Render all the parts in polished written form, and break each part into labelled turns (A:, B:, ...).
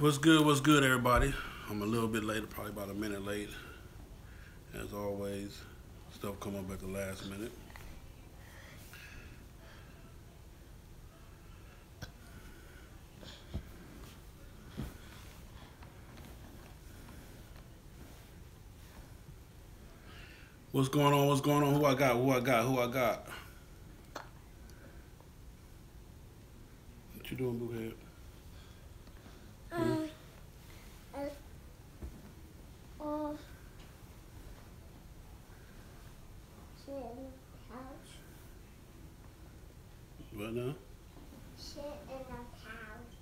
A: What's good, everybody? I'm a little bit late, probably about a minute late. As always, stuff come up at the last minute. What's going on? What's going on? Who I got? Who I got? Who I got? What you doing, Boohead? Hmm?
B: Uh, uh, sit in the couch.
A: What now?
B: Sit in the couch.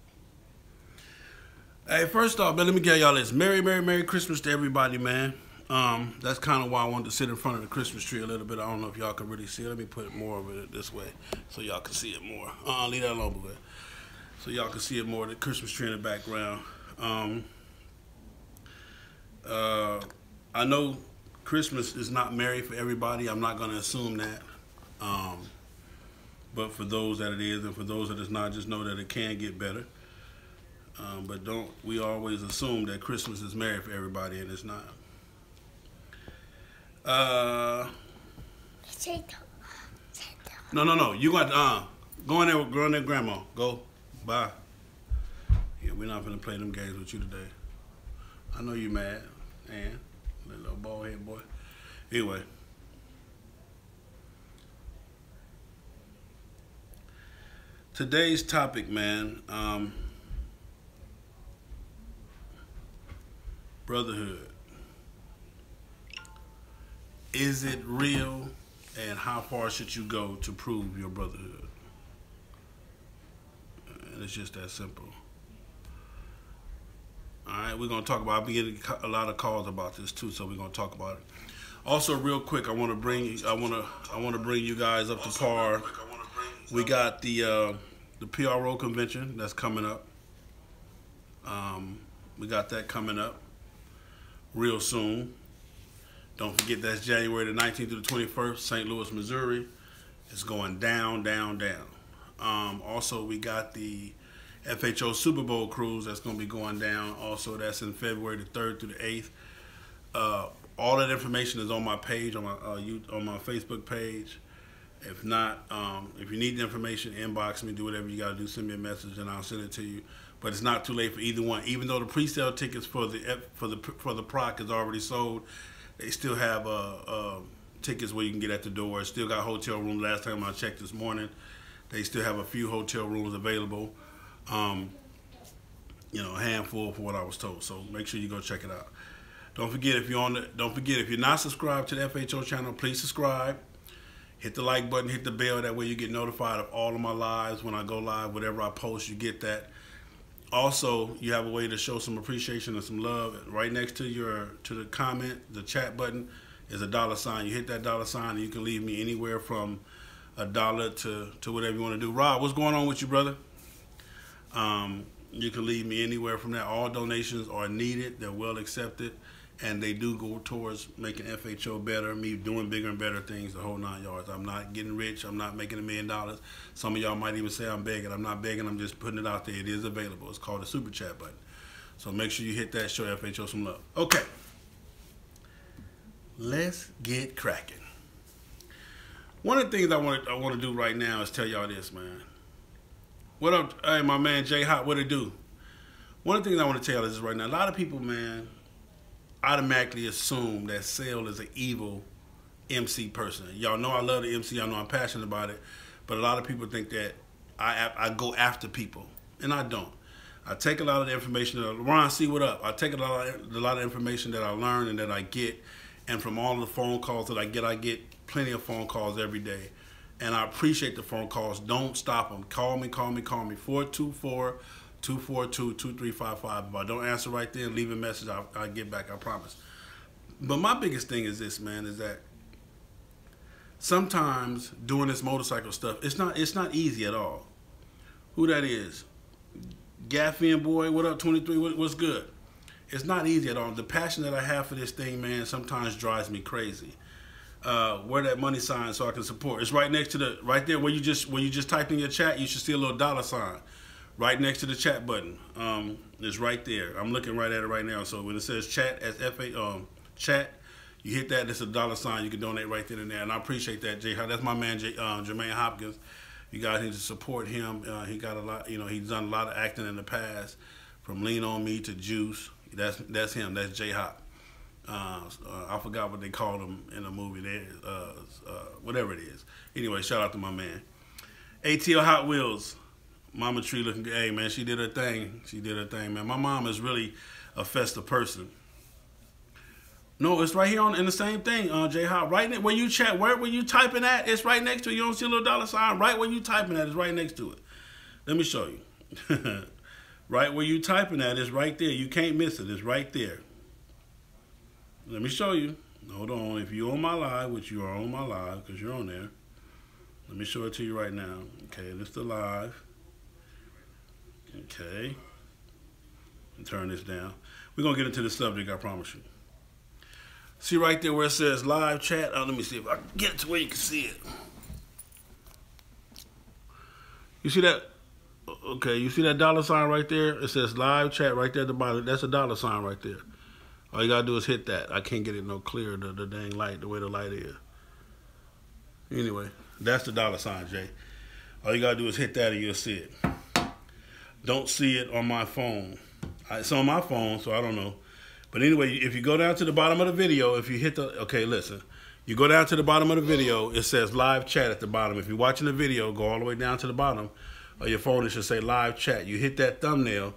A: Hey, first off, man, let me get y'all this. Merry Christmas to everybody, man. That's kind of why I wanted to sit in front of the Christmas tree a little bit. I don't know if y'all can really see it. Let me put more of it this way so y'all can see it more. Leave that alone, Boohead. So y'all can see it more, the Christmas tree in the background. I know Christmas is not merry for everybody. I'm not going to assume that. But for those that it is, and for those that it's not, just know that it can get better. But don't we always assume that Christmas is merry for everybody, and it's not. No. You got go in there, Grandma. Go. Bye. Yeah, we're not gonna play them games with you today. I know you mad, and little bald head boy. Anyway, today's topic, man. Brotherhood. Is it real, and how far should you go to prove your brotherhood? And it's just that simple. All right, we're gonna talk about. I've been getting a lot of calls about this too, so we're gonna talk about it. Also, real quick, I want to bring you guys up to par. We got the PRO convention that's coming up. We got that coming up real soon. Don't forget that's January the 19th to the 21st, St. Louis, Missouri. It's going down. Also, we got the FHO Super Bowl cruise that's going to be going down. Also, that's in February the 3rd through the 8th. All that information is on my page, on my Facebook page. If not, if you need the information, inbox me, do whatever you got to do. Send me a message and I'll send it to you. But it's not too late for either one. Even though the pre-sale tickets for the PROC is already sold, they still have tickets where you can get at the door. Still got hotel rooms. Last time I checked this morning, they still have a few hotel rooms available. A handful for what I was told. So make sure you go check it out. Don't forget if you're not subscribed to the FHO channel, please subscribe. Hit the like button, hit the bell. That way you get notified of all of my lives. When I go live, whatever I post, you get that. Also, you have a way to show some appreciation and some love. Right next to the comment, the chat button is a $sign. You hit that $sign and you can leave me anywhere from $1 to whatever you want to do. Rob, what's going on with you, brother? You can leave me anywhere from that. All donations are needed. They're well accepted. And they do go towards making FHO better, me doing bigger and better things, the whole 9 yards. I'm not getting rich. I'm not making $1 million. Some of y'all might even say I'm begging. I'm not begging. I'm just putting it out there. It is available. It's called the Super Chat button. So make sure you hit that. Show FHO some love. Okay. Let's get cracking. One of the things I want to do right now is tell y'all this, man. What up? Hey, my man Jay Hot, what it do? One of the things I want to tell y'all is right now. A lot of people, man, automatically assume that Sale is an evil MC person. Y'all know I love the MC. Y'all know I'm passionate about it. But a lot of people think that I go after people, and I don't. I take a lot of the information that Ron, see what up. I take a lot of information that I learn and that I get, and from all the phone calls that I get plenty of phone calls every day, and I appreciate the phone calls. Don't stop them. Call me. 424-242-2355. If I don't answer right then, leave a message. I'll get back. I promise. But my biggest thing is this, man, is that sometimes doing this motorcycle stuff, it's not easy at all. Who that is? Gaffian boy, what up, 23? What's good? It's not easy at all. The passion that I have for this thing, man, sometimes drives me crazy. Where that money sign so I can support. It's right next to right there where you just type in your chat, you should see a little $sign. right next to the chat button. It's right there. I'm looking right at it right now. So when it says chat, as chat, you hit that. It's a $. You can donate right then and there. And I appreciate that, Jay. That's my man, Jermaine Hopkins. You guys need to support him. He got a lot. He's done a lot of acting in the past, from Lean on Me to Juice. That's him. That's J Hop. I forgot what they called him in the movie. Whatever it is. Anyway, shout out to my man. ATL Hot Wheels. Mama Tree looking good. Hey, man, she did her thing. She did her thing, man. My mom is really a festive person. No, it's right here in the same thing, J Hop. Right where you chat, where you typing at, it's right next to it. You don't see a little $? Right where you typing at, it's right next to it. Let me show you. Right where you typing at, it's right there. You can't miss it. It's right there. Let me show you. Hold on. If you're on my live, which you are on my live because you're on there, let me show it to you right now. Okay, this is the live. Okay. And turn this down. We're going to get into the subject, I promise you. See right there where it says live chat? Let me see if I can get it to where you can see it. You see that? Okay, you see that $? Right there? It says live chat right there at the bottom. That's a $sign right there. All you got to do is hit that. I can't get it no clearer, the dang light, the way the light is. Anyway, that's the $sign, Jay. All you got to do is hit that and you'll see it. Don't see it on my phone. It's on my phone, so I don't know. But anyway, if you go down to the bottom of the video, if you hit the, okay, listen. You go down to the bottom of the video, it says live chat at the bottom. If you're watching the video, go all the way down to the bottom of your phone, it should say live chat. You hit that thumbnail,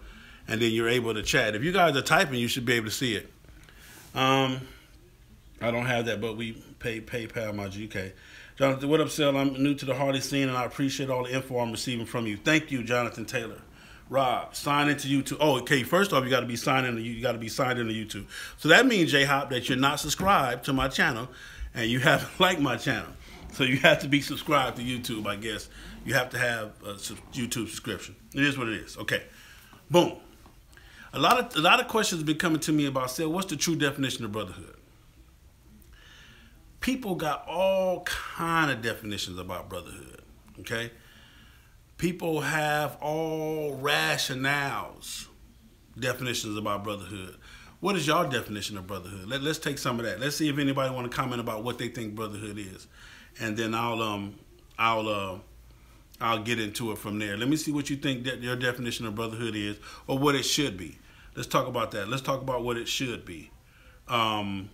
A: and then you're able to chat. If you guys are typing, you should be able to see it. I don't have that, but we pay PayPal my GK. Jonathan, what up, Sel? I'm new to the Hardy scene, and I appreciate all the info I'm receiving from you. Thank you, Jonathan Taylor. Rob, sign into YouTube. Oh, okay. First off, you got to be signed into YouTube. So that means, J Hop, that you're not subscribed to my channel, and you haven't liked my channel. So you have to be subscribed to YouTube, I guess. You have to have a YouTube subscription. It is what it is. Okay. Boom. A lot of questions have been coming to me about, say, what's the true definition of brotherhood? People got all kind of definitions about brotherhood. Okay. People have all rationales, definitions about brotherhood. What is your definition of brotherhood? Let's take some of that. Let's see if anybody want to comment about what they think brotherhood is, and then I'll get into it from there. Let me see what you think that your definition of brotherhood is, or what it should be. Let's talk about that. Let's talk about what it should be. Boom.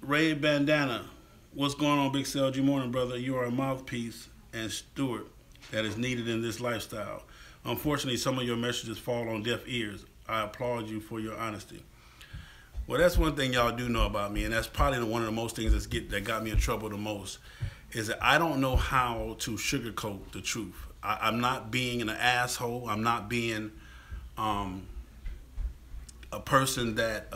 A: Ray Bandana. What's going on, Big CLG Morning, brother? You are a mouthpiece and steward that is needed in this lifestyle. Unfortunately, some of your messages fall on deaf ears. I applaud you for your honesty. Well, that's one thing y'all do know about me, and that's probably one of the most things that got me in trouble the most, is that I don't know how to sugarcoat the truth. I'm not being an asshole. I'm not being a person that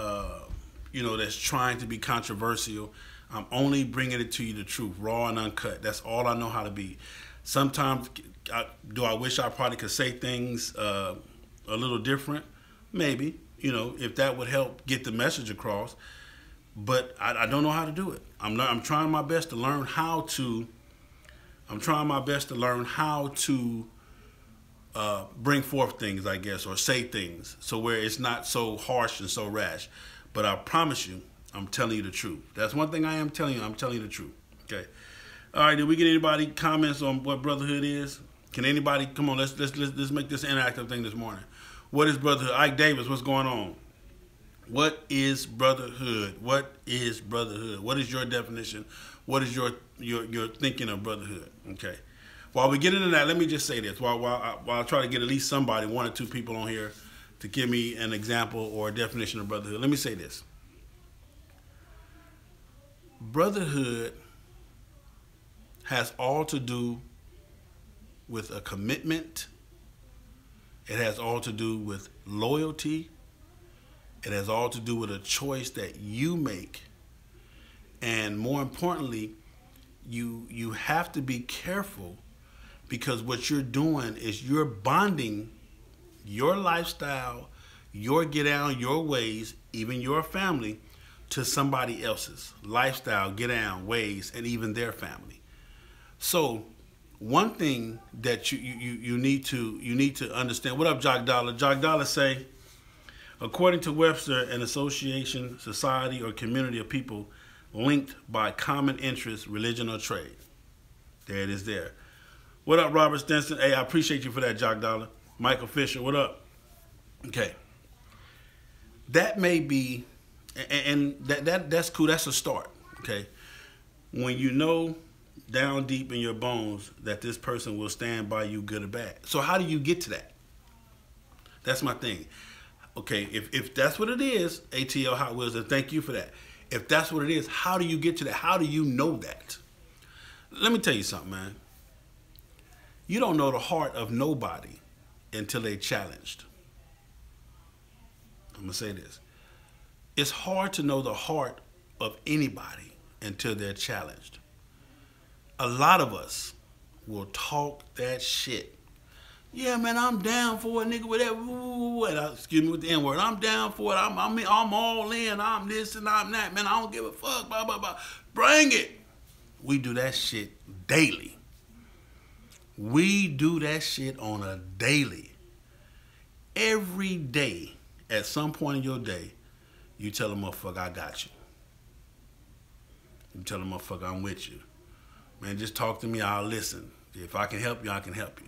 A: that's trying to be controversial. I'm only bringing it to you the truth, raw and uncut. That's all I know how to be. Sometimes, I wish I probably could say things a little different? Maybe, if that would help get the message across. But I don't know how to do it. I'm trying my best to learn how to. Bring forth things, I guess, or say things, so where it's not so harsh and so rash. But I promise you, I'm telling you the truth. That's one thing I am telling you. I'm telling you the truth. Okay. All right. Did we get anybody comments on what brotherhood is? Can anybody come on? Let's make this interactive thing this morning. What is brotherhood? Ike Davis, what's going on? What is brotherhood? What is brotherhood? What is your definition? What is your thinking of brotherhood? Okay. While we get into that, let me just say this. While I try to get at least somebody, one or two people on here, to give me an example or a definition of brotherhood, let me say this. Brotherhood has all to do with a commitment. It has all to do with loyalty. It has all to do with a choice that you make. And more importantly, you have to be careful, because what you're doing is you're bonding your lifestyle, your get down, your ways, even your family, to somebody else's lifestyle, get down, ways, and even their family. So one thing that you need to understand. What up, Jock Dollar? Jock Dollar say, according to Webster, an association, society, or community of people linked by common interest, religion, or trade. There it is there. What up, Robert Stinson? Hey, I appreciate you for that, Jock Dollar. Michael Fisher, what up? Okay. That may be, and that's cool. That's a start, okay? When you know down deep in your bones that this person will stand by you good or bad. So how do you get to that? That's my thing. Okay, if that's what it is, ATL Hot Wheels, and thank you for that. If that's what it is, how do you get to that? How do you know that? Let me tell you something, man. You don't know the heart of nobody until they're challenged. I'm going to say this. It's hard to know the heart of anybody until they're challenged. A lot of us will talk that shit. Yeah, man, I'm down for it, nigga, whatever. Excuse me with the N-word. I'm down for it. I'm all in. I'm this and I'm that. Man, I don't give a fuck. Blah, blah, blah. Bring it. We do that shit daily. We do that shit on a daily. Every day, at some point in your day, you tell a motherfucker, I got you. You tell a motherfucker, I'm with you. Man, just talk to me, I'll listen. If I can help you, I can help you.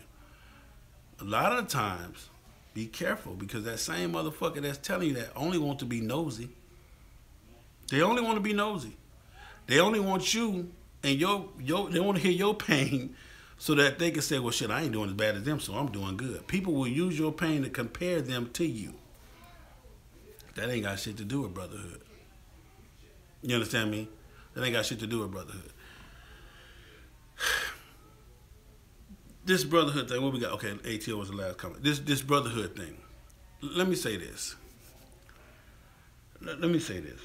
A: A lot of the times, be careful, because that same motherfucker that's telling you that only want to be nosy. They only want to be nosy. They only want you and they want to hear your pain so that they can say, well, shit, I ain't doing as bad as them, so I'm doing good. People will use your pain to compare them to you. That ain't got shit to do with brotherhood. You understand me? That ain't got shit to do with brotherhood. This brotherhood thing, what we got? Okay, ATO was the last comment. This brotherhood thing. Let me say this. Let me say this.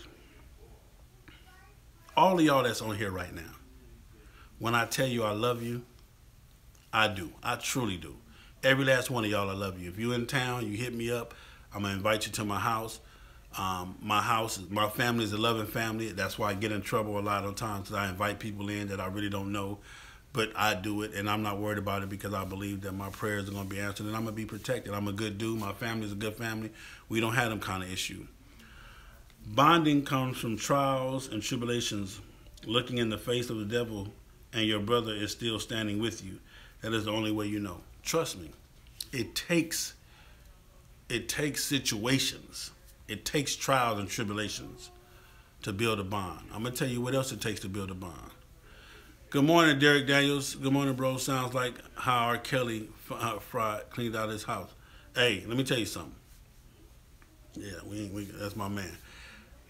A: All of y'all that's on here right now, when I tell you I love you, I do. I truly do. Every last one of y'all, I love you. If you're in town, you hit me up, I'm going to invite you to my house. My family is a loving family. That's why I get in trouble a lot of times, because I invite people in that I really don't know. But I do it, and I'm not worried about it, because I believe that my prayers are going to be answered, and I'm going to be protected. I'm a good dude. My family is a good family. We don't have them kind of issue. Bonding comes from trials and tribulations, looking in the face of the devil, and your brother is still standing with you. That is the only way you know. Trust me. It takes situations. It takes trials and tribulations to build a bond. I'm going to tell you what else it takes to build a bond. Good morning, Derek Daniels. Good morning, bro. Sounds like how R. Kelly Fried cleaned out his house. Hey, let me tell you something. Yeah, that's my man.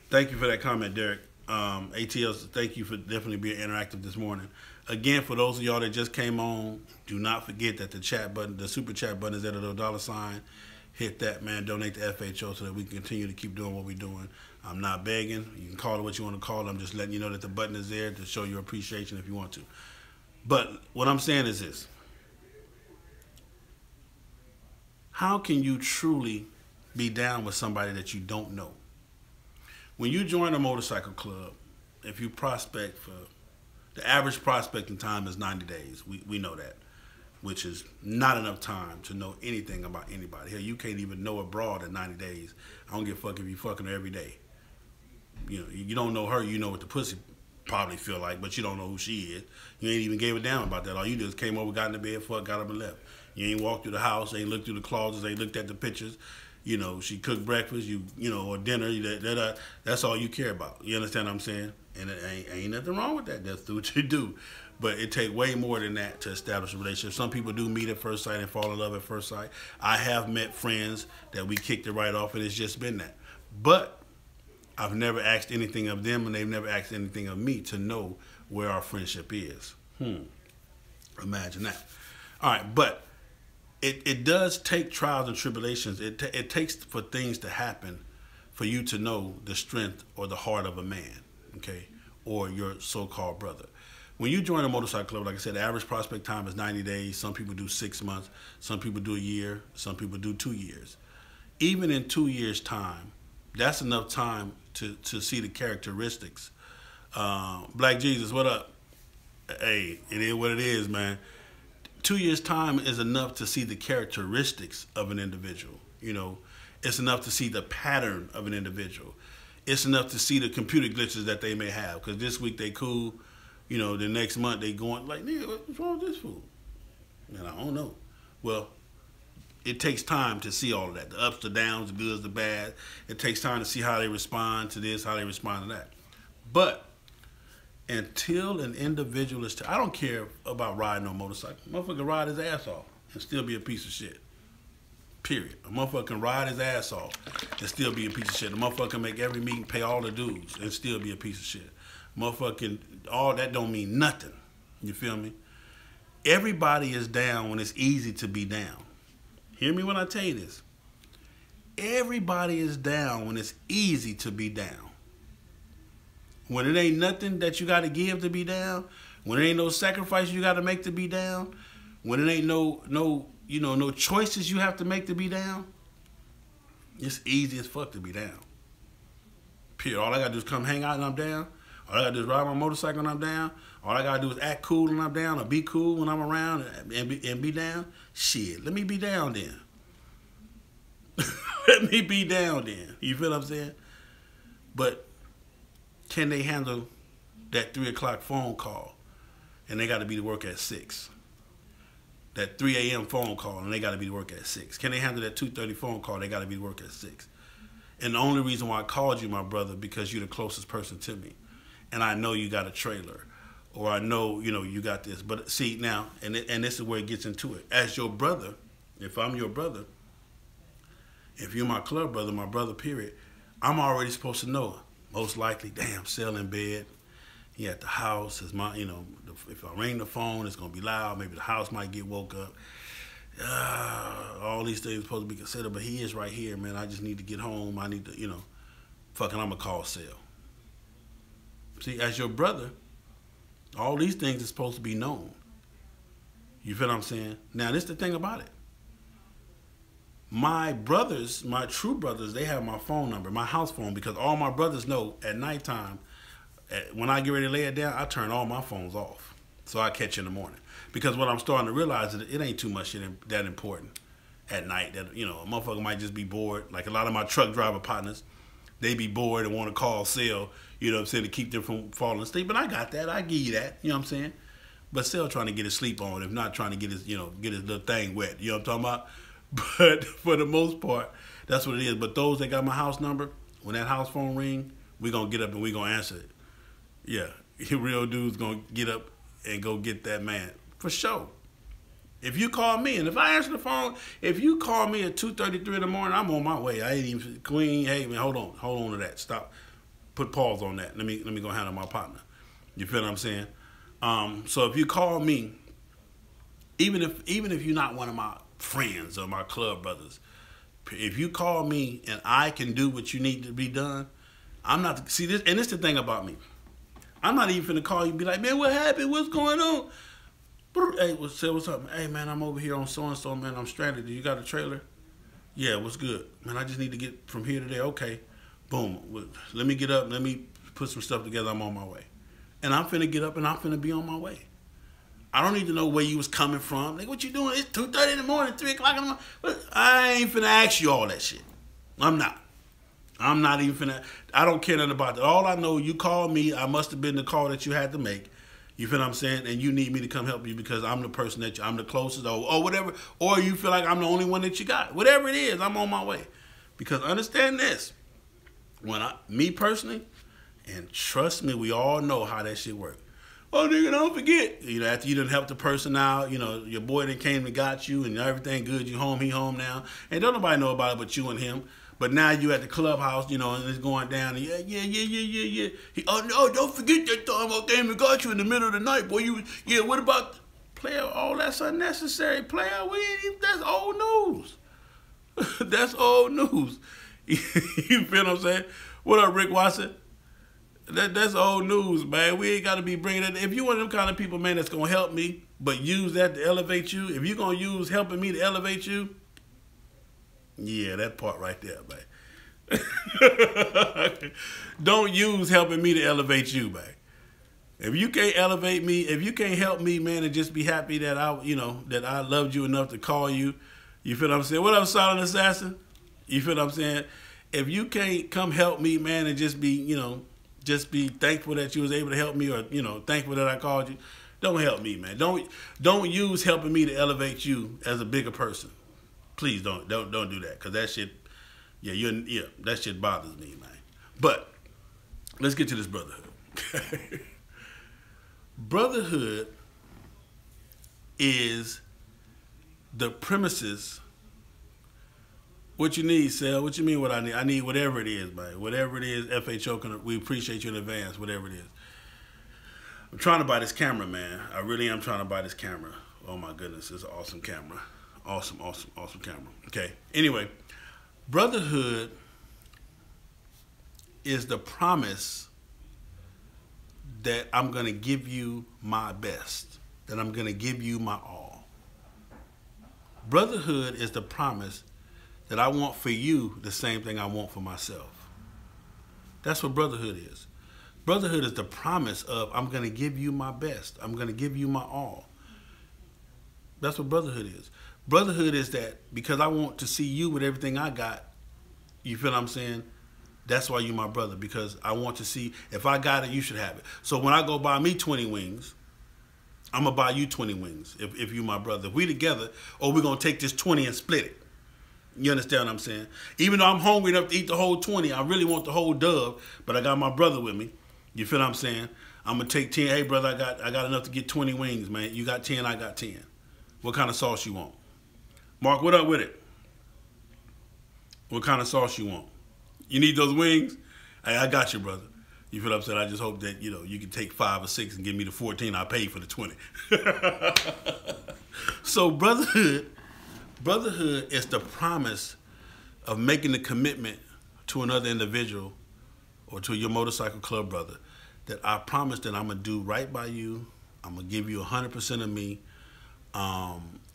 A: Thank you for that comment, Derek. ATLs, thank you for definitely being interactive this morning. Again, for those of y'all that just came on, do not forget that the chat button, the super chat button is at a $. Hit that, man. Donate to FHO so that we can continue to keep doing what we're doing. I'm not begging. You can call it what you want to call it. I'm just letting you know that the button is there to show your appreciation if you want to. But what I'm saying is this. How can you truly be down with somebody that you don't know? When you join a motorcycle club, if you prospect for, the average prospecting time is 90 days. We know that, which is not enough time to know anything about anybody. Hell, you can't even know a broad in 90 days. I don't give a fuck if you fucking her every day. You know, you don't know her, you know what the pussy probably feel like, but you don't know who she is. You ain't even gave a damn about that. All you did is came over, got in the bed, fuck, got up and left. You ain't walked through the house, ain't looked through the closets, ain't looked at the pictures. You know, she cooked breakfast, you know, or dinner. That's all you care about. You understand what I'm saying? And it ain't nothing wrong with that. That's what you do. But it takes way more than that to establish a relationship. Some people do meet at first sight and fall in love at first sight. I have met friends that we kicked it right off, and it's just been that. But I've never asked anything of them, and they've never asked anything of me to know where our friendship is. Imagine that. All right, but it does take trials and tribulations. It takes for things to happen for you to know the strength or the heart of a man, okay, or your so-called brother. When you join a motorcycle club, like I said, the average prospect time is 90 days. Some people do 6 months. Some people do a year. Some people do 2 years. Even in 2 years' time, that's enough time to see the characteristics. Black Jesus, what up? Hey, it is what it is, man. 2 years' time is enough to see the characteristics of an individual. You know, it's enough to see the pattern of an individual. It's enough to see the computer glitches that they may have. Because this week they cool, you know, the next month they going like, nigga, what's wrong with this fool? And I don't know. Well, it takes time to see all of that. The ups, the downs, the goods, the bad. It takes time to see how they respond to this, how they respond to that. But until an individual is, I don't care about riding on a motorcycle. A motherfucker can ride his ass off and still be a piece of shit. Period. A motherfucker can ride his ass off and still be a piece of shit. A motherfucker can make every meeting, pay all the dues and still be a piece of shit. Motherfucking, all that don't mean nothing. You feel me? Everybody is down when it's easy to be down. Hear me when I tell you this. Everybody is down when it's easy to be down. When it ain't nothing that you got to give to be down, when it ain't no sacrifice you got to make to be down, when it ain't no choices you have to make to be down, it's easy as fuck to be down. Period. All I got to do is come hang out and I'm down. All I got to do is ride my motorcycle and I'm down. All I got to do is act cool when I'm down or be cool when I'm around and be down. Shit, let me be down then. Let me be down then. You feel what I'm saying? But can they handle that 3 o'clock phone call and they got to be to work at 6? That 3 a.m. phone call and they got to be to work at 6. Can they handle that 2:30 phone call? They got to be to work at 6. And the only reason why I called you, my brother, because you're the closest person to me. And I know you got a trailer. Or I know, you got this. But see, now, and this is where it gets into it. As your brother, if I'm your brother, if you're my club brother, my brother, period, I'm already supposed to know. Most likely, damn, Cell in bed. He at the house. If I ring the phone, it's going to be loud. Maybe the house might get woke up. All these things are supposed to be considered. But he is right here, man. I just need to get home. I need to, fucking I'm going to call Cell. See, as your brother, all these things are supposed to be known. You feel what I'm saying? Now, this is the thing about it. My brothers, my true brothers, they have my phone number, my house phone, because all my brothers know at nighttime, when I get ready to lay it down, I turn all my phones off. So I catch you in the morning. Because what I'm starting to realize is it ain't too much shit that important at night. That, a motherfucker might just be bored. Like a lot of my truck driver partners, they be bored and want to call Cell, to keep them from falling asleep. But I got that. I give you that. You know what I'm saying? But Cell trying to get his sleep on, if not trying to get his, get his little thing wet. You know what I'm talking about? But for the most part, that's what it is. But those that got my house number, when that house phone ring, we going to get up and we going to answer it. Yeah, real dude's going to get up and go get that man. For sure. If you call me, and if I answer the phone, if you call me at 2:33 in the morning, I'm on my way. I ain't even, Queen, hey, man, hold on to that. Stop. Put pause on that. Let me go handle my partner. You feel what I'm saying? So if you call me, even if you're not one of my friends or my club brothers, if you call me and I can do what you need to be done, I'm not, see this, and this is the thing about me. I'm not even finna call you and be like, man, what happened? What's going on? Hey, what's up? Hey, man, I'm over here on so-and-so, man. I'm stranded. Do you got a trailer? Yeah, what's good? Man, I just need to get from here to there. Okay. Boom. Let me get up. Let me put some stuff together. I'm on my way. And I'm finna get up and I'm finna be on my way. I don't need to know where you was coming from. Like, what you doing? It's 2:30 in the morning, 3 o'clock in the morning. But I ain't finna ask you all that shit. I'm not even finna. I don't care nothing about that. All I know, you called me. I must have been the call that you had to make. You feel what I'm saying? And you need me to come help you because I'm the person that I'm the closest or whatever. Or you feel like I'm the only one that you got. Whatever it is, I'm on my way. Because understand this. Me personally, and trust me, we all know how that shit works. Oh, nigga, don't forget. After you done helped the person out, your boy that came and got you and everything good, you home, he home now. And don't nobody know about it but you and him. But now you at the clubhouse, and it's going down. And yeah. Oh, no, don't forget that time I came and got you in the middle of the night, boy. What about, player, all that's unnecessary, player. That's old news. That's old news. You feel what I'm saying? What up, Rick Watson? That's old news, man. We ain't got to be bringing it. If you one of them kind of people, man, that's going to help me, but use that to elevate you, if you're going to use helping me to elevate you, yeah, that part right there, man. Don't use helping me to elevate you, man. If you can't elevate me, if you can't help me, man, and just be happy that that I loved you enough to call you, you feel what I'm saying? What up, Silent Assassin? You feel what I'm saying? If you can't come help me, man, and just be, just be thankful that you was able to help me, or thankful that I called you, don't help me, man. Don't use helping me to elevate you as a bigger person. Please don't do that, because that shit, that shit bothers me, man. But let's get to this brotherhood. Brotherhood is the premises. What you need, Sal? What you mean what I need? I need whatever it is, man. Whatever it is, FHO, we appreciate you in advance, whatever it is. I'm trying to buy this camera, man. I really am trying to buy this camera. Oh, my goodness. It's an awesome camera. Awesome, awesome, awesome camera. Okay. Anyway, brotherhood is the promise that I'm going to give you my best, that I'm going to give you my all. Brotherhood is the promise that I want for you the same thing I want for myself. That's what brotherhood is. Brotherhood is the promise of I'm going to give you my best. I'm going to give you my all. That's what brotherhood is. Brotherhood is that because I want to see you with everything I got, you feel what I'm saying? That's why you my brother, because I want to see if I got it, you should have it. So when I go buy me 20 wings, I'm going to buy you 20 wings if you my brother. If we together, or we're going to take this 20 and split it. You understand what I'm saying? Even though I'm hungry enough to eat the whole 20, I really want the whole dove, but I got my brother with me. You feel what I'm saying? I'm going to take 10. Hey, brother, I got enough to get 20 wings, man. You got 10, I got 10. What kind of sauce you want? Mark, what up with it? What kind of sauce you want? You need those wings? Hey, I got you, brother. You feel what I'm saying? I just hope that, you can take 5 or 6 and give me the 14. I pay for the 20. So brotherhood is the promise of making the commitment to another individual or to your motorcycle club brother that I promise that I'm going to do right by you. I'm going to give you 100% of me.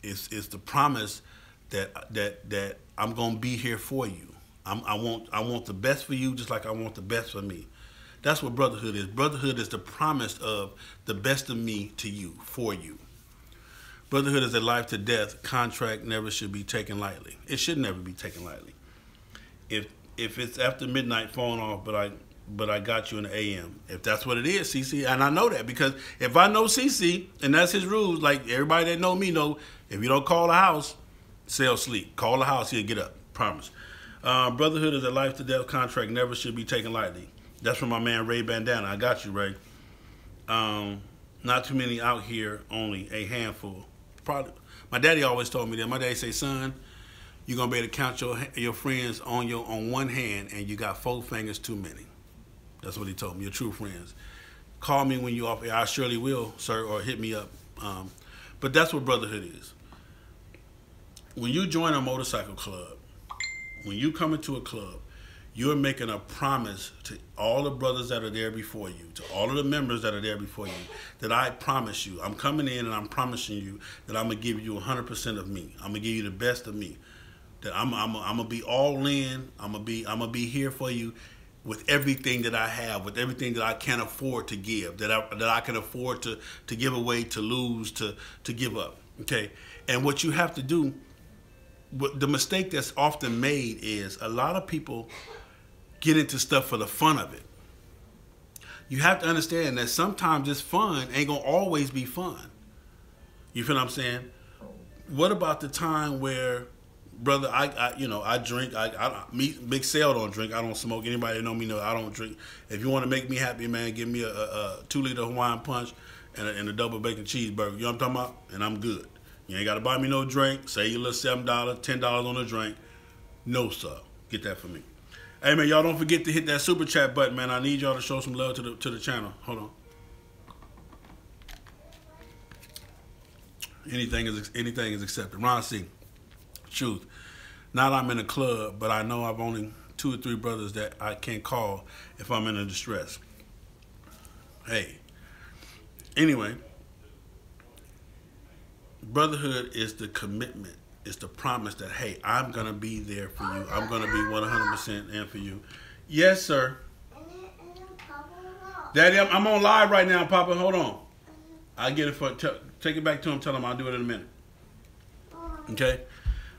A: It's the promise that I'm going to be here for you. I want the best for you just like I want the best for me. That's what brotherhood is. Brotherhood is the promise of the best of me to you, for you. Brotherhood is a life to death contract, never should be taken lightly. It should never be taken lightly. If it's after midnight, phone off, but I got you in the AM. If that's what it is, CC, and I know that because if I know CC and that's his rules, like everybody that know me know, if you don't call the house, Sell sleep. Call the house, he'll get up. Promise. Brotherhood is a life to death contract, never should be taken lightly. That's from my man Ray Bandana. I got you, Ray. Not too many out here, only a handful. Probably. My daddy always told me that. My daddy say, son, you're gonna be able to count your friends on one hand, and you got 4 fingers too many. That's what he told me. Your true friends. Call me when you off air. I surely will, sir, or hit me up. But that's what brotherhood is. When you join a motorcycle club, when you come into a club, you're making a promise to all the brothers that are there before you, to all of the members that are there before you, that I promise you, I'm coming in and I'm promising you that I'm going to give you 100% of me. I'm going to give you the best of me. That I'm going to be all in. I'm going to be here for you with everything that I have, with everything that I can afford to give, that I can afford to give away, to lose, to give up. Okay? And what you have to do, the mistake that's often made is a lot of people get into stuff for the fun of it. You have to understand that sometimes this fun ain't gonna always be fun. You feel what I'm saying? What about the time where, brother, I drink. Me, Big Sale don't drink. I don't smoke. Anybody that know me know I don't drink. If you want to make me happy, man, give me a 2-liter Hawaiian punch and a double bacon cheeseburger. You know what I'm talking about? And I'm good. You ain't got to buy me no drink. Say you little $7, $10 on a drink. No, sir. Get that for me. Hey, man, y'all don't forget to hit that super chat button, man. I need y'all to show some love to the channel. Hold on. Anything is accepted. Ron C. Truth. Now I'm in a club, but I know I've only 2 or 3 brothers that I can call if I'm in a distress. Hey. Anyway. Brotherhood is the commitment. It's the promise that, hey, I'm going to be there for you. I'm going to be 100% in for you. Yes, sir. Daddy, I'm on live right now, Papa. Hold on. I'll get it for, take it back to him, tell him I'll do it in a minute. Okay?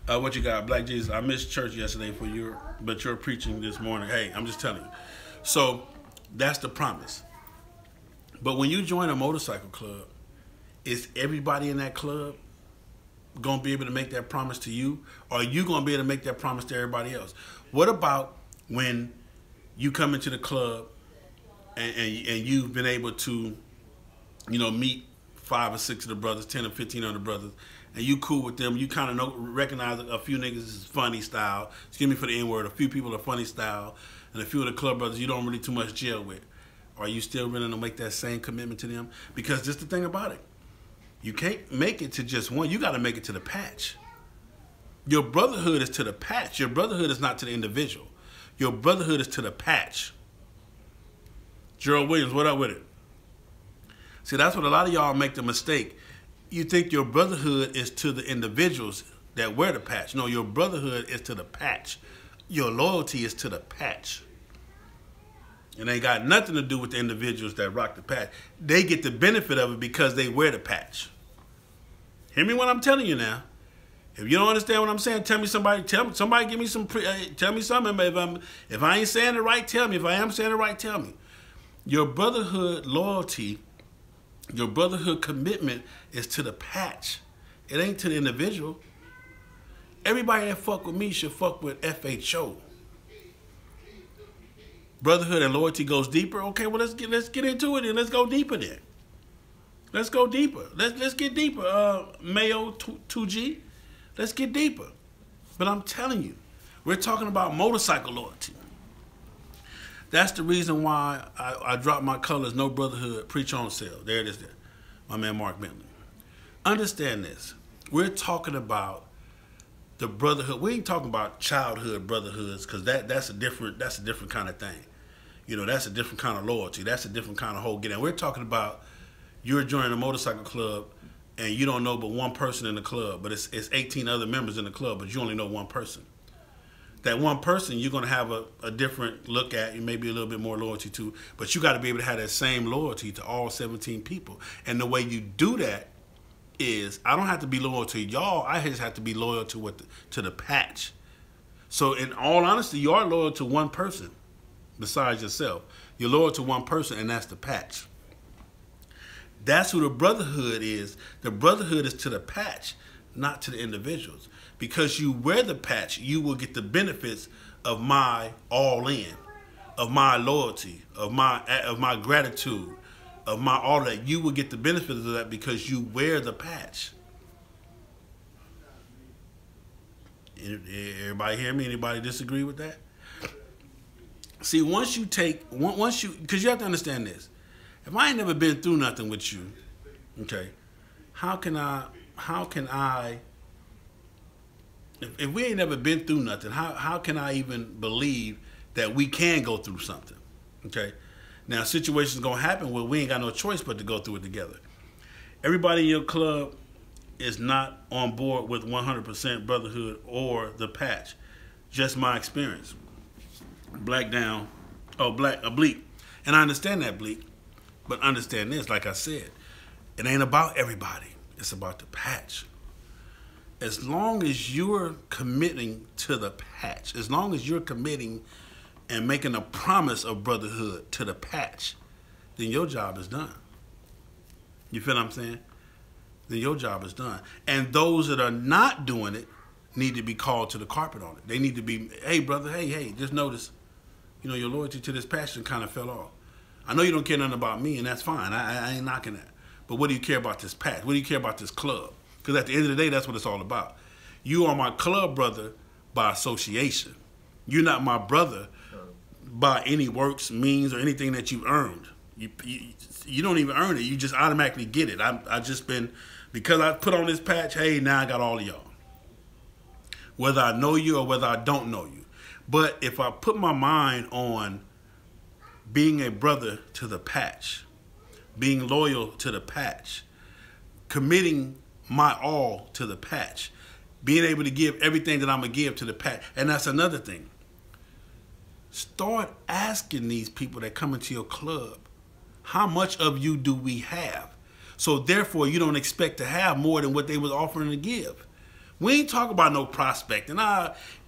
A: What you got? Black Jesus, I missed church yesterday but you're preaching this morning. Hey, I'm just telling you. So, that's the promise. But when you join a motorcycle club, is everybody in that club going to be able to make that promise to you? Or are you going to be able to make that promise to everybody else? What about when you come into the club and you've been able to, meet 5 or 6 of the brothers, 10 or 15 of the brothers, and you cool with them, you kind of recognize a few niggas is funny style, excuse me for the N-word, a few people are funny style, and a few of the club brothers you don't really too much jail with. Are you still willing to make that same commitment to them? Because just the thing about it, you can't make it to just one, you got to make it to the patch. Your brotherhood is to the patch. Your brotherhood is not to the individual. Your brotherhood is to the patch. Gerald Williams, what up with it? See, that's what a lot of y'all make the mistake. You think your brotherhood is to the individuals that wear the patch. No, your brotherhood is to the patch. Your loyalty is to the patch. It ain't got nothing to do with the individuals that rock the patch. They get the benefit of it because they wear the patch. Hear me what I'm telling you now. If you don't understand what I'm saying, tell me somebody. Somebody give me some. Tell me something. If I ain't saying it right, tell me. If I am saying it right, tell me. Your brotherhood loyalty, your brotherhood commitment is to the patch. It ain't to the individual. Everybody that fuck with me should fuck with FHO. Brotherhood and loyalty goes deeper. Okay, well let's get into it and let's go deeper then. Let's go deeper. Let's get deeper. Mayo 2G. Let's get deeper. But I'm telling you, we're talking about motorcycle loyalty. That's the reason why I dropped my colors, no brotherhood, preach on sale. There it is there. My man Mark Bentley. Understand this. We're talking about the brotherhood. We ain't talking about childhood brotherhoods because that's a different kind of thing. That's a different kind of loyalty. That's a different kind of whole get in. We're talking about you're joining a motorcycle club and you don't know but one person in the club, but it's 18 other members in the club, but you only know one person. That one person you're going to have a different look at, you maybe a little bit more loyalty to, but you got to be able to have that same loyalty to all 17 people. And the way you do that is, I don't have to be loyal to y'all, I just have to be loyal to the patch. So in all honesty, you are loyal to one person besides yourself. You're loyal to one person, and that's the patch. That's who the brotherhood is. The brotherhood is to the patch, not to the individuals. Because you wear the patch, you will get the benefits of my all in, of my loyalty, of my gratitude, of my all that. You will get the benefits of that because you wear the patch. Everybody hear me? Anybody disagree with that? See, because you have to understand this. If I ain't never been through nothing with you, okay, how can I, if we ain't never been through nothing, how can I even believe that we can go through something, okay? Now, situations going to happen where we ain't got no choice but to go through it together. Everybody in your club is not on board with 100% brotherhood or the patch. Just my experience. Bleak. And I understand that, Bleak. But understand this, like I said, it ain't about everybody. It's about the patch. As long as you're committing to the patch, as long as you're committing and making a promise of brotherhood to the patch, then your job is done. You feel what I'm saying? Then your job is done. And those that are not doing it need to be called to the carpet on it. They need to be, hey, brother, hey, just notice, your loyalty to this patch kind of fell off. I know you don't care nothing about me, and that's fine. I ain't knocking that. But what do you care about this patch? What do you care about this club? Because at the end of the day, that's what it's all about. You are my club brother by association. You're not my brother by any works, means, or anything that you've earned. You don't even earn it. You just automatically get it. I just been, because I put on this patch, hey, now I got all of y'all. Whether I know you or whether I don't know you. But if I put my mind on being a brother to the patch, being loyal to the patch, committing my all to the patch, being able to give everything that I'm going to give to the patch. And that's another thing. Start asking these people that come into your club how much of you do we have? So therefore, you don't expect to have more than what they was offering to give. We ain't talking about no prospecting.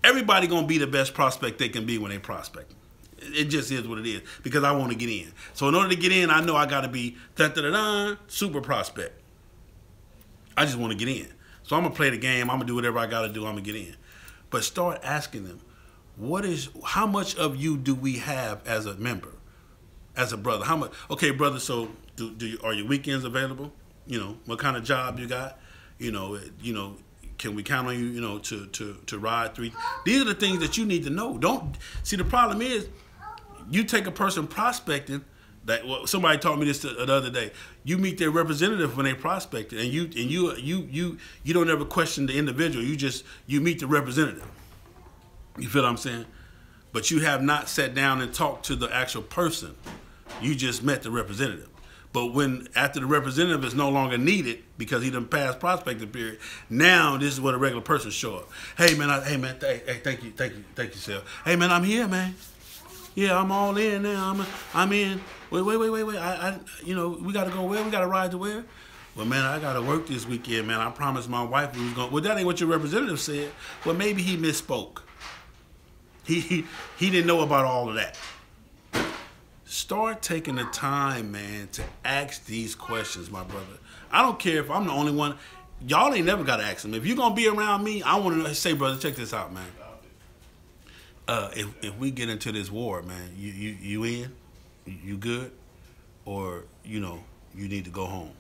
A: Everybody gonna be the best prospect they can be when they prospect. It just is what it is because I want to get in. So in order to get in, I know I got to be super prospect. I just want to get in. So I'm gonna play the game. I'm gonna do whatever I got to do. I'm gonna get in. But start asking them, how much of you do we have as a member, as a brother? How much? Okay, brother. So are your weekends available? You know, what kind of job you got? You know. Can we count on you? You know, to ride 3? These are the things that you need to know. Don't see the problem is, you take a person prospecting. Somebody taught me this the other day. You meet their representative when they prospected, and you don't ever question the individual. You meet the representative. You feel what I'm saying? But you have not sat down and talked to the actual person. You just met the representative. But after the representative is no longer needed because he done passed prospecting period, now this is where the regular person show up. Hey man, thank you, sir. Hey man, I'm here, man. Yeah, I'm all in now. I'm in. Wait. We gotta go where? We gotta ride to where? Well, man, I gotta work this weekend, man. I promised my wife we was going. Well, that ain't what your representative said. Well, maybe he misspoke. He didn't know about all of that. Start taking the time, man, to ask these questions, my brother. I don't care if I'm the only one. Y'all ain't never got to ask them. If you're going to be around me, I want to say, brother, check this out, man. If we get into this war, man, you in? You good? Or, you need to go home.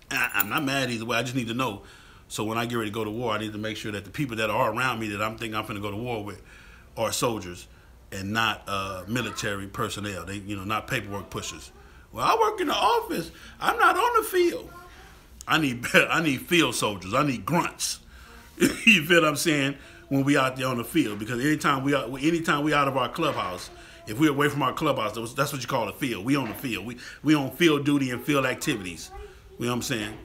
A: I'm not mad either way. I just need to know. So when I get ready to go to war, I need to make sure that the people that are around me that I'm thinking I'm going to go to war with are soldiers and not military personnel. They, not paperwork pushers. Well, I work in the office. I'm not on the field. I need field soldiers. I need grunts. You feel what I'm saying? When we out there on the field, because anytime we out of our clubhouse, if we're away from our clubhouse, that's what you call a field. We on the field. We on field duty and field activities. You know what I'm saying?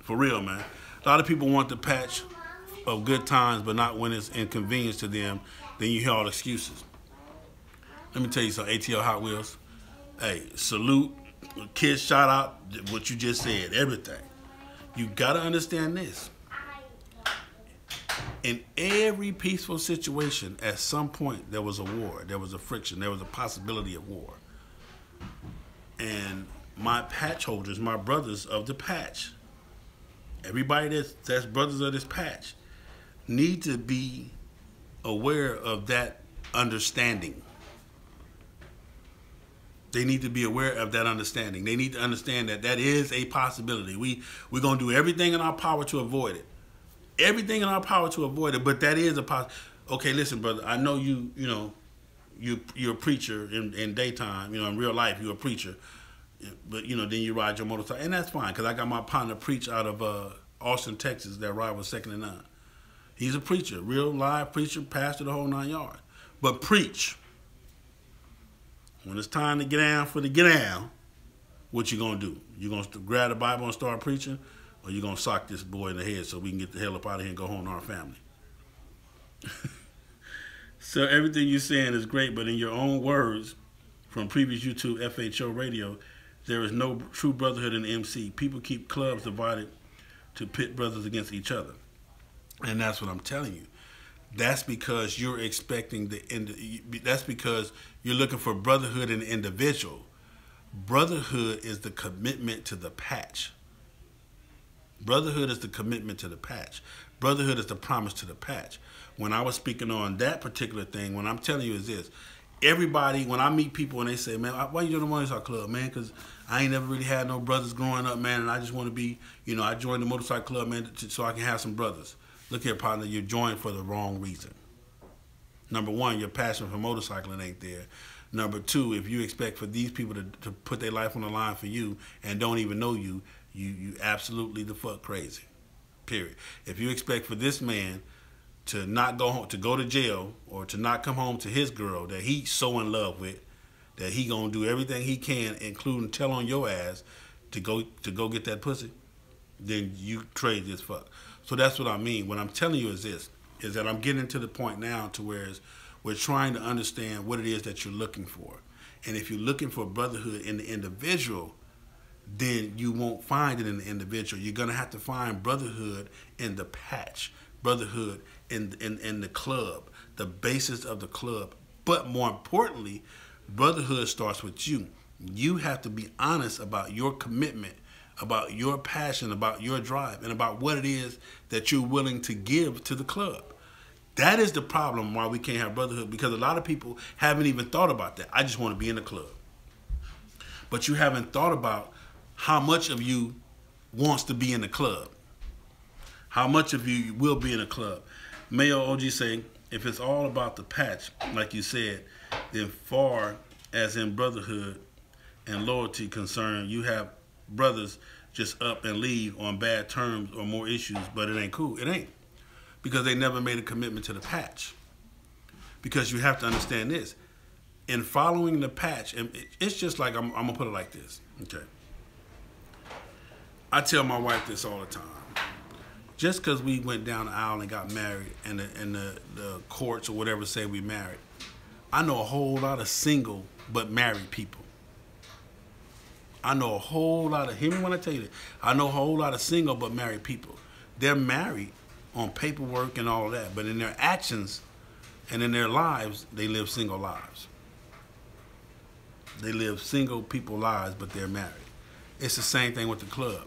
A: For real, man. A lot of people want the patch of good times, but not when it's inconvenience to them. Then you hear all the excuses. Let me tell you something, ATL Hot Wheels. Hey, salute, kiss, shout out, what you just said, everything. You got to understand this. In every peaceful situation, at some point, there was a war. There was a friction. There was a possibility of war. And my patch holders, my brothers of the patch, everybody that's brothers of this patch, need to be aware of that understanding. They need to be aware of that understanding. They need to understand that is a possibility. We're going to do everything in our power to avoid it. Everything in our power to avoid it, but that is a possibility. Okay, listen, brother, I know you're a preacher in daytime, in real life you're a preacher, but, then you ride your motorcycle, and that's fine, because I got my partner preach out of Austin, Texas, that ride was 2nd and 9. He's a preacher, real live preacher, pastor, the whole 9 yards. But preach. When it's time to get down, what you gonna do? You gonna grab the Bible and start preaching, or you gonna sock this boy in the head so we can get the hell up out of here and go home to our family? So everything you're saying is great, but in your own words, from previous YouTube FHO radio, there is no true brotherhood in the MC. People keep clubs divided to pit brothers against each other. And that's what I'm telling you. That's because you're expecting that's because you're looking for brotherhood in the individual. Brotherhood is the commitment to the patch. Brotherhood is the commitment to the patch. Brotherhood is the promise to the patch. When I was speaking on that particular thing, what I'm telling you is this. Everybody, when I meet people and they say, man, why you doing the motorcycle club, man? Because I ain't never really had no brothers growing up, man, and I just want to be, I joined the motorcycle club, man, so I can have some brothers. Look here, partner, you're joined for the wrong reason. Number one, your passion for motorcycling ain't there. Number two, if you expect for these people to put their life on the line for you and don't even know you, you absolutely the fuck crazy, period. If you expect for this man to not go home, to go to jail, or to not come home to his girl that he's so in love with, that he gonna do everything he can, including tell on your ass to go get that pussy, then you crazy as fuck. So that's what I mean. What I'm telling you is this, is that I'm getting to the point now to where we're trying to understand what it is that you're looking for. And if you're looking for brotherhood in the individual, then you won't find it in the individual. You're going to have to find brotherhood in the patch, brotherhood in the club, the basis of the club. But more importantly, brotherhood starts with you. You have to be honest about your commitment, about your passion, about your drive, and about what it is that you're willing to give to the club. That is the problem why we can't have brotherhood, because a lot of people haven't even thought about that. I just want to be in the club. But you haven't thought about how much of you wants to be in the club. How much of you will be in a club. Mayo OG say, if it's all about the patch, like you said, then far as in brotherhood and loyalty concerned, you have brothers just up and leave on bad terms or more issues, but it ain't cool. It ain't. Because they never made a commitment to the patch. Because you have to understand this. In following the patch, and it's just like, I'm going to put it like this. Okay. I tell my wife this all the time. Just because we went down the aisle and got married and the courts or whatever say we married, I know a whole lot of single but married people. I know a whole lot of, hear me when I tell you that, I know a whole lot of single but married people. They're married on paperwork and all that, but in their actions and in their lives, they live single lives. They live single people lives, but they're married. It's the same thing with the club.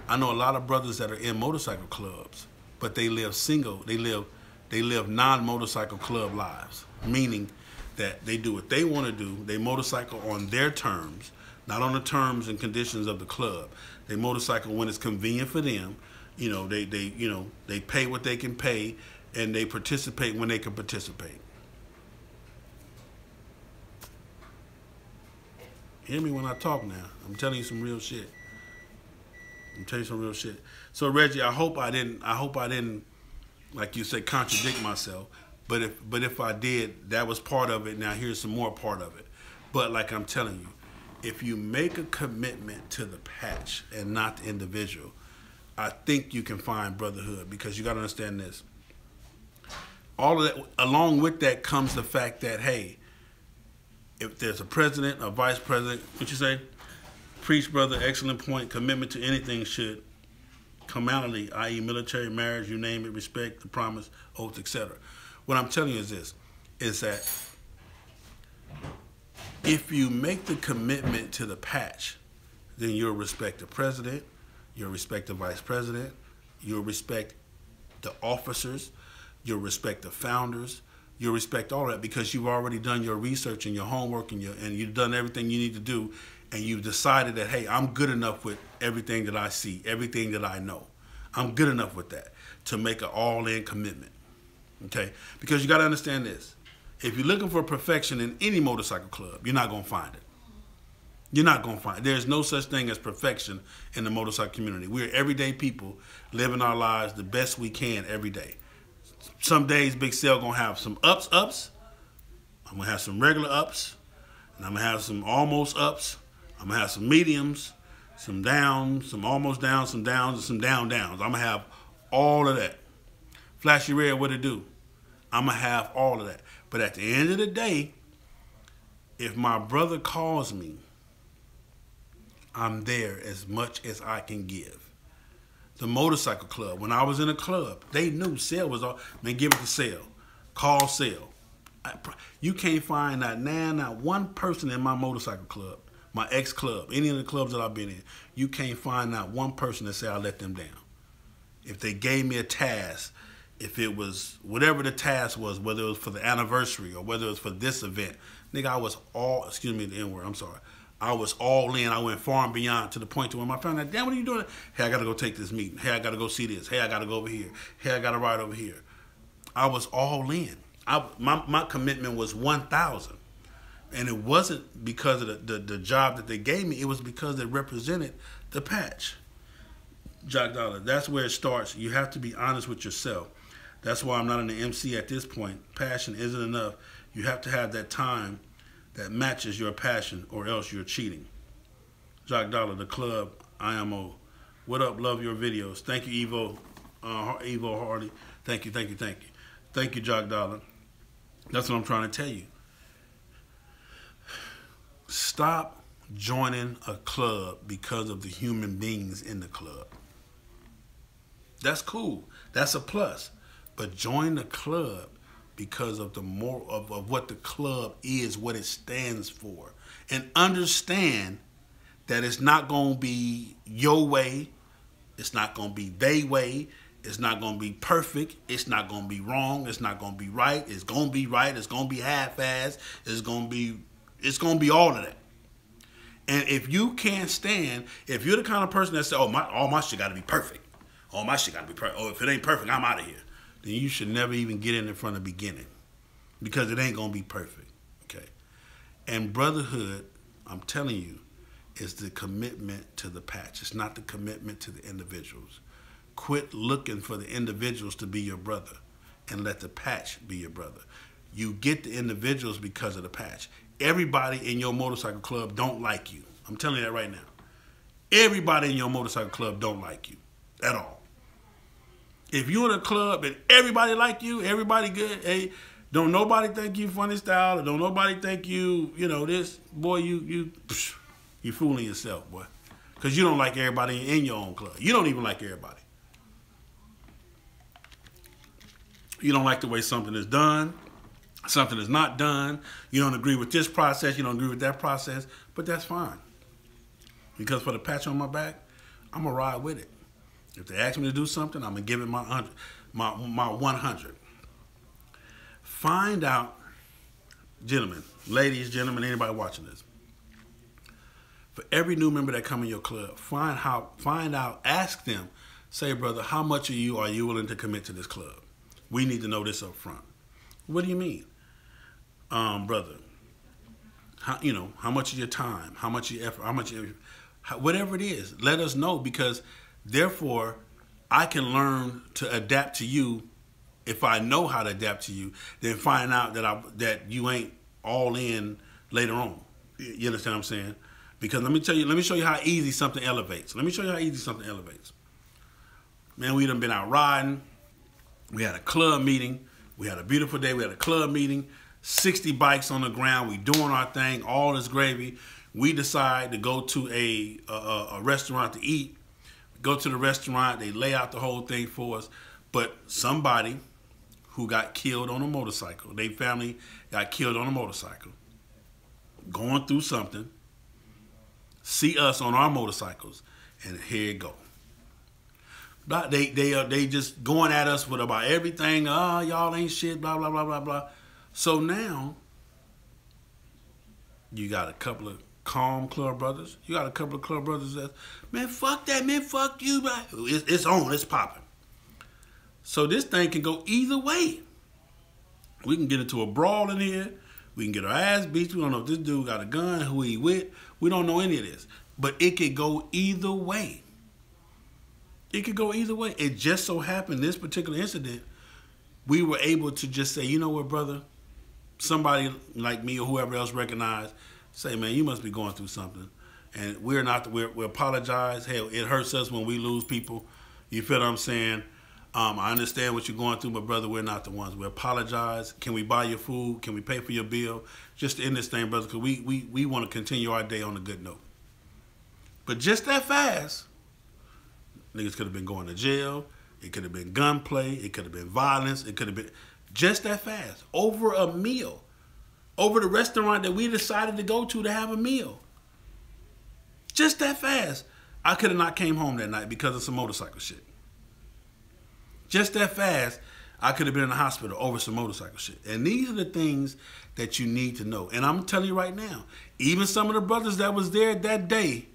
A: I know a lot of brothers that are in motorcycle clubs, but they live single. They live non-motorcycle club lives, meaning that they do what they want to do. They motorcycle on their terms, not on the terms and conditions of the club. They motorcycle when it's convenient for them. You know, they pay what they can pay, and they participate when they can participate. Hear me when I talk now. I'm telling you some real shit. I'm telling you some real shit. So Reggie, I hope I didn't, like you said, contradict myself. But if I did, that was part of it. Now here's some more part of it. But like I'm telling you, if you make a commitment to the patch and not the individual, I think you can find brotherhood, because you got to understand this. All of that, along with that comes the fact that, hey, if there's a president, a vice president, what you say? Preach, brother, excellent point. Commitment to anything should, commonality, i.e. military, marriage, you name it, respect, the promise, oath, etc. What I'm telling you is this, is that if you make the commitment to the patch, then you'll respect the president, you'll respect the vice president, you'll respect the officers, you'll respect the founders, you'll respect all of that, because you've already done your research and your homework and you've done everything you need to do, and you've decided that, hey, I'm good enough with everything that I see, everything that I know. I'm good enough with that to make an all-in commitment, okay? Because you got to understand this. If you're looking for perfection in any motorcycle club, you're not going to find it. You're not going to find it. There's no such thing as perfection in the motorcycle community. We're everyday people living our lives the best we can every day. Some days Big Sale going to have some ups. I'm going to have some regular ups. And I'm going to have some almost ups. I'm going to have some mediums, some downs, some almost downs, some downs, and some downs. I'm going to have all of that. Flashy Red, what it do? I'm going to have all of that. But at the end of the day, if my brother calls me, I'm there as much as I can give. The motorcycle club, when I was in a club, they knew Sale was all, man, give it to Sale. Call Sale. You can't find not one person in my motorcycle club, my ex-club, any of the clubs that I've been in, you can't find not one person that say I let them down. If they gave me a task, if it was whatever the task was, whether it was for the anniversary or whether it was for this event, nigga, I was all, excuse me the N-word, I'm sorry. I was all in. I went far and beyond to the point to when my friend like, damn, what are you doing? Hey, I got to go take this meeting. Hey, I got to go see this. Hey, I got to go over here. Hey, I got to ride over here. I was all in. My commitment was 1,000. And it wasn't because of the job that they gave me. It was because it represented the patch. Jock Dollar, that's where it starts. You have to be honest with yourself. That's why I'm not an MC at this point. Passion isn't enough. You have to have that time that matches your passion, or else you're cheating. Jock Dollar, the club, IMO. What up? Love your videos. Thank you, Evo Hardy. Thank you. Thank you, Jock Dollar. That's what I'm trying to tell you. Stop joining a club because of the human beings in the club. That's cool. That's a plus. But join the club because of the more of what the club is, what it stands for. And understand that it's not going to be your way. It's not going to be they way. It's not going to be perfect. It's not going to be wrong. It's not going to be right. It's going to be right. It's going to be half-assed. It's going to be all of that. And if you can't stand, if you're the kind of person that says, oh, all my shit got to be perfect. All my shit got to be perfect. Oh, if it ain't perfect, I'm out of here. Then you should never even get in front of the beginning. Because it ain't going to be perfect. Okay? And brotherhood, I'm telling you, is the commitment to the patch. It's not the commitment to the individuals. Quit looking for the individuals to be your brother and let the patch be your brother. You get the individuals because of the patch. Everybody in your motorcycle club don't like you. I'm telling you that right now. Everybody in your motorcycle club don't like you at all. If you're in a club and everybody like you, everybody good, hey, don't nobody think you funny style, or don't nobody think you know, this, boy, you fooling yourself, boy. Because you don't like everybody in your own club. You don't even like everybody. You don't like the way something is done. Something is not done. You don't agree with this process. You don't agree with that process. But that's fine. Because for the patch on my back, I'm going to ride with it. If they ask me to do something, I'm going to give it my 100. Find out, gentlemen, ladies, gentlemen, anybody watching this. For every new member that come in your club, find out, ask them, say, brother, how much are you willing to commit to this club? We need to know this up front. What do you mean? Brother, how much of your time, how much of your effort, whatever it is, let us know, because therefore I can learn to adapt to you. If I know how to adapt to you, then find out that you ain't all in later on. You understand what I'm saying? Because let me show you how easy something elevates. Man, we done been out riding. We had a club meeting. We had a beautiful day. We had a club meeting. 60 bikes on the ground. We doing our thing. All is gravy. We decide to go to a restaurant to eat. We go to the restaurant. They lay out the whole thing for us. But somebody who got killed on a motorcycle, their family got killed on a motorcycle, going through something, see us on our motorcycles, and here it go. They just going at us with about everything. Oh, y'all ain't shit, blah, blah, blah, blah, blah. So now, you got a couple of calm club brothers. You got a couple of club brothers that, man, fuck that, man, fuck you. It's on, it's popping. So this thing can go either way. We can get into a brawl in here. We can get our ass beat. We don't know if this dude got a gun, who he with. We don't know any of this. But it could go either way. It could go either way. It just so happened, this particular incident, we were able to just say, you know what, brother? Somebody like me or whoever else recognized, say, man, you must be going through something. And we apologize. Hell, it hurts us when we lose people. You feel what I'm saying? I understand what you're going through, but brother, we're not the ones. We apologize. Can we buy your food? Can we pay for your bill? Just to end this thing, brother, because we want to continue our day on a good note. But just that fast, niggas could have been going to jail. It could have been gunplay. It could have been violence. It could have been just that fast. Over a meal. Over the restaurant that we decided to go to have a meal. Just that fast. I could have not came home that night because of some motorcycle shit. Just that fast, I could have been in the hospital over some motorcycle shit. And these are the things that you need to know. And I'm telling you right now, even some of the brothers that was there that day,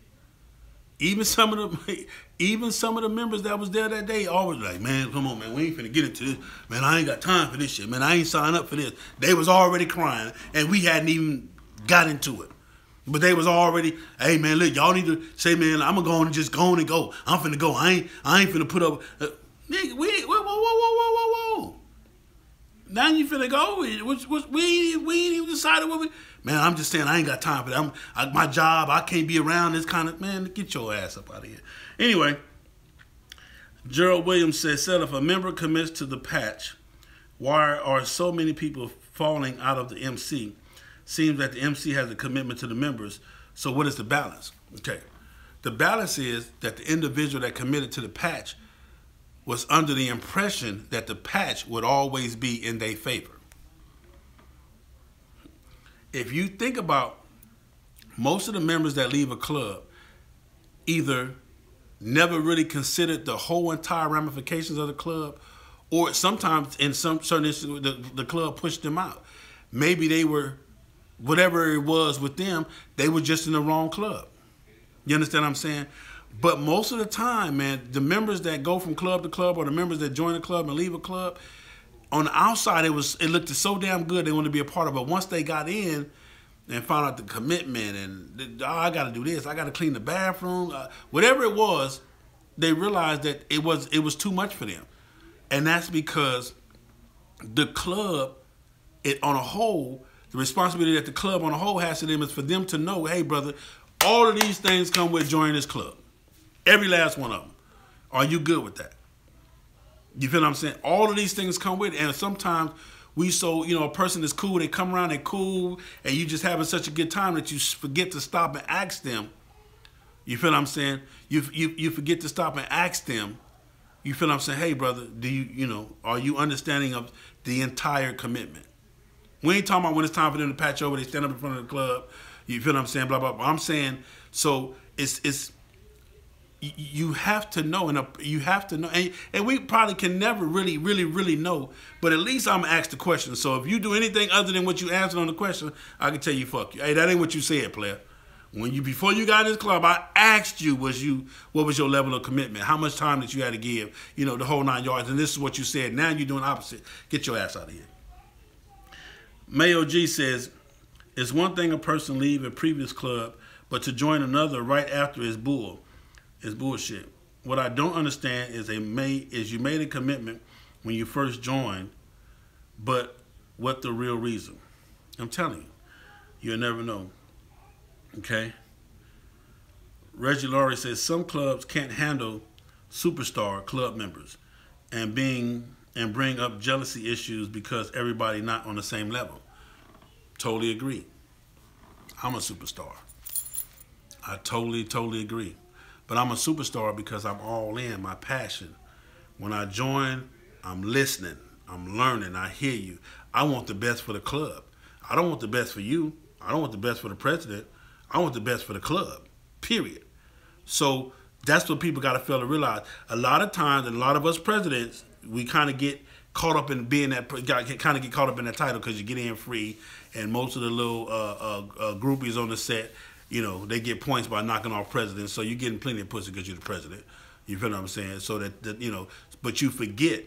A: even some of the members that was there that day, always like, man, come on, man, we ain't finna get into this. Man, I ain't got time for this shit. Man, I ain't signed up for this. They was already crying, and we hadn't even got into it. But they was already, hey, man, look, y'all need to say, man, I'm going to just go on and go. I'm finna go. I ain't finna put up. Nigga, whoa. Now you finna go? We ain't even decided what we. Man, I'm just saying I ain't got time for that. My job, I can't be around this kind of. Man, get your ass up out of here. Anyway, Gerald Williams says, if a member commits to the patch, why are so many people falling out of the MC? Seems that the MC has a commitment to the members, So what is the balance? Okay. The balance is that the individual that committed to the patch was under the impression that the patch would always be in their favor. If you think about most of the members that leave a club, either never really considered the whole entire ramifications of the club, or sometimes in some certain instances the club pushed them out. Maybe they were, whatever it was with them, they were just in the wrong club. You understand what I'm saying? But most of the time, man, the members that go from club to club, or the members that join a club and leave a club, on the outside it looked so damn good they wanted to be a part of it. But once they got in and found out the commitment and I got to do this, I got to clean the bathroom, whatever it was, they realized that it was too much for them. And that's because the club, on a whole, the responsibility that the club on a whole has to them is for them to know, hey, brother, all of these things come with joining this club. Every last one of them. Are you good with that? You feel what I'm saying? All of these things come with it. And sometimes a person is cool, they come around, they're cool, and you just having such a good time that you forget to stop and ask them. You feel what I'm saying? You forget to stop and ask them. You feel what I'm saying? Hey, brother, are you understanding of the entire commitment? We ain't talking about when it's time for them to patch over, they stand up in front of the club. You feel what I'm saying? Blah, blah, blah. I'm saying, so you have to know, and we probably can never really, really, really know, but at least I'm going to ask the question. So if you do anything other than what you answered on the question, I can tell you, fuck you. Hey, that ain't what you said, player. Before you got in this club, I asked you, what was your level of commitment? How much time that you had to give? The whole 9 yards. And this is what you said. Now you're doing opposite. Get your ass out of here. Mayo G says, it's one thing a person leave a previous club, but to join another right after is bullshit. What I don't understand is you made a commitment when you first joined, but what the real reason? I'm telling you, you'll never know. Okay. Reggie Laurie says some clubs can't handle superstar club members and bring up jealousy issues because everybody not on the same level. Totally agree. I'm a superstar. I totally agree. But I'm a superstar because I'm all in, my passion. When I join, I'm listening, I'm learning, I hear you. I want the best for the club. I don't want the best for you. I don't want the best for the president. I want the best for the club, period. So that's what people got to fail to realize. A lot of times, and a lot of us presidents, we kind of get caught up in being that, kind of get caught up in that title because you get in free, and most of the little groupies on the set, they get points by knocking off presidents. So you're getting plenty of pussy because you're the president. You feel what I'm saying? So that but you forget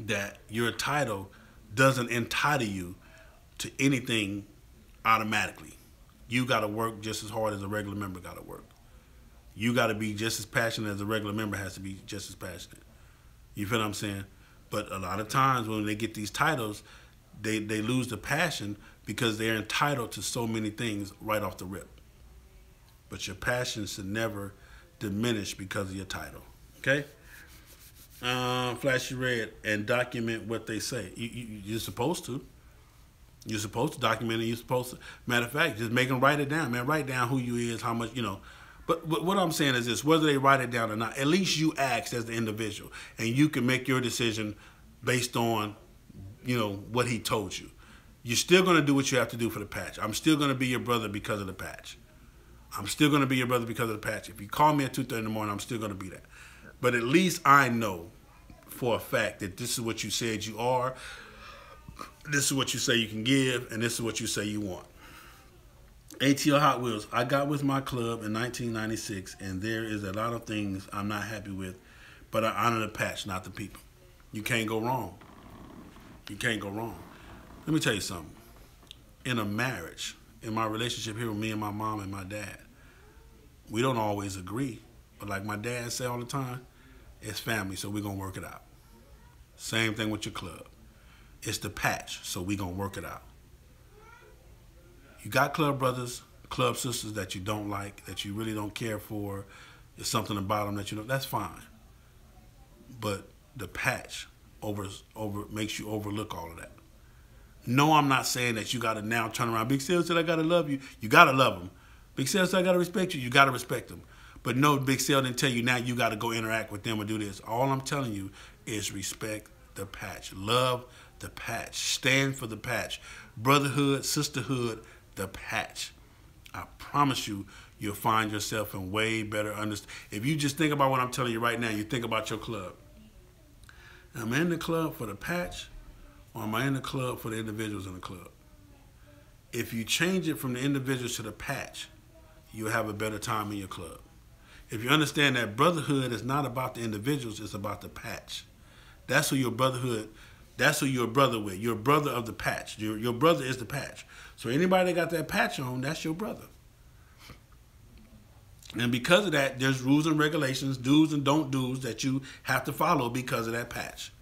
A: that your title doesn't entitle you to anything automatically. You got to work just as hard as a regular member got to work. You got to be just as passionate as a regular member has to be just as passionate. You feel what I'm saying? But a lot of times when they get these titles, they lose the passion because they're entitled to so many things right off the rip. But your passion should never diminish because of your title. Okay? Flashy red and document what they say. You're supposed to. You're supposed to document it. You're supposed to. Matter of fact, just make them write it down, man. Write down who you is, how much, But what I'm saying is this, whether they write it down or not, at least you asked as the individual. And you can make your decision based on, what he told you. You're still going to do what you have to do for the patch. I'm still going to be your brother because of the patch. I'm still going to be your brother because of the patch. If you call me at 2:30 in the morning, I'm still going to be that. But at least I know for a fact that this is what you said you are. This is what you say you can give, and this is what you say you want. ATL Hot Wheels, I got with my club in 1996, and there is a lot of things I'm not happy with, but I honor the patch, not the people. You can't go wrong. You can't go wrong. Let me tell you something. In a marriage, in my relationship here with me and my mom and my dad, we don't always agree, but like my dad say all the time, it's family, so we're going to work it out. Same thing with your club. It's the patch, so we're going to work it out. You got club brothers, club sisters that you don't like, that you really don't care for. There's something about them that that's fine. But the patch makes you overlook all of that. No, I'm not saying that you got to now turn around. Big Sil said I got to love you. You got to love them. Big Sale said, I got to respect you. You got to respect them. But no, Big Sale didn't tell you now you got to go interact with them or do this. All I'm telling you is respect the patch. Love the patch. Stand for the patch. Brotherhood, sisterhood, the patch. I promise you, you'll find yourself in way better understanding. If you just think about what I'm telling you right now, you think about your club. Am I in the club for the patch, or am I in the club for the individuals in the club? If you change it from the individuals to the patch, you'll have a better time in your club. If you understand that brotherhood is not about the individuals, it's about the patch. That's who your brotherhood, that's who you're a brother with. You're a brother of the patch. Your brother is the patch. So anybody that got that patch on, that's your brother. And because of that, there's rules and regulations, do's and don't do's that you have to follow because of that patch.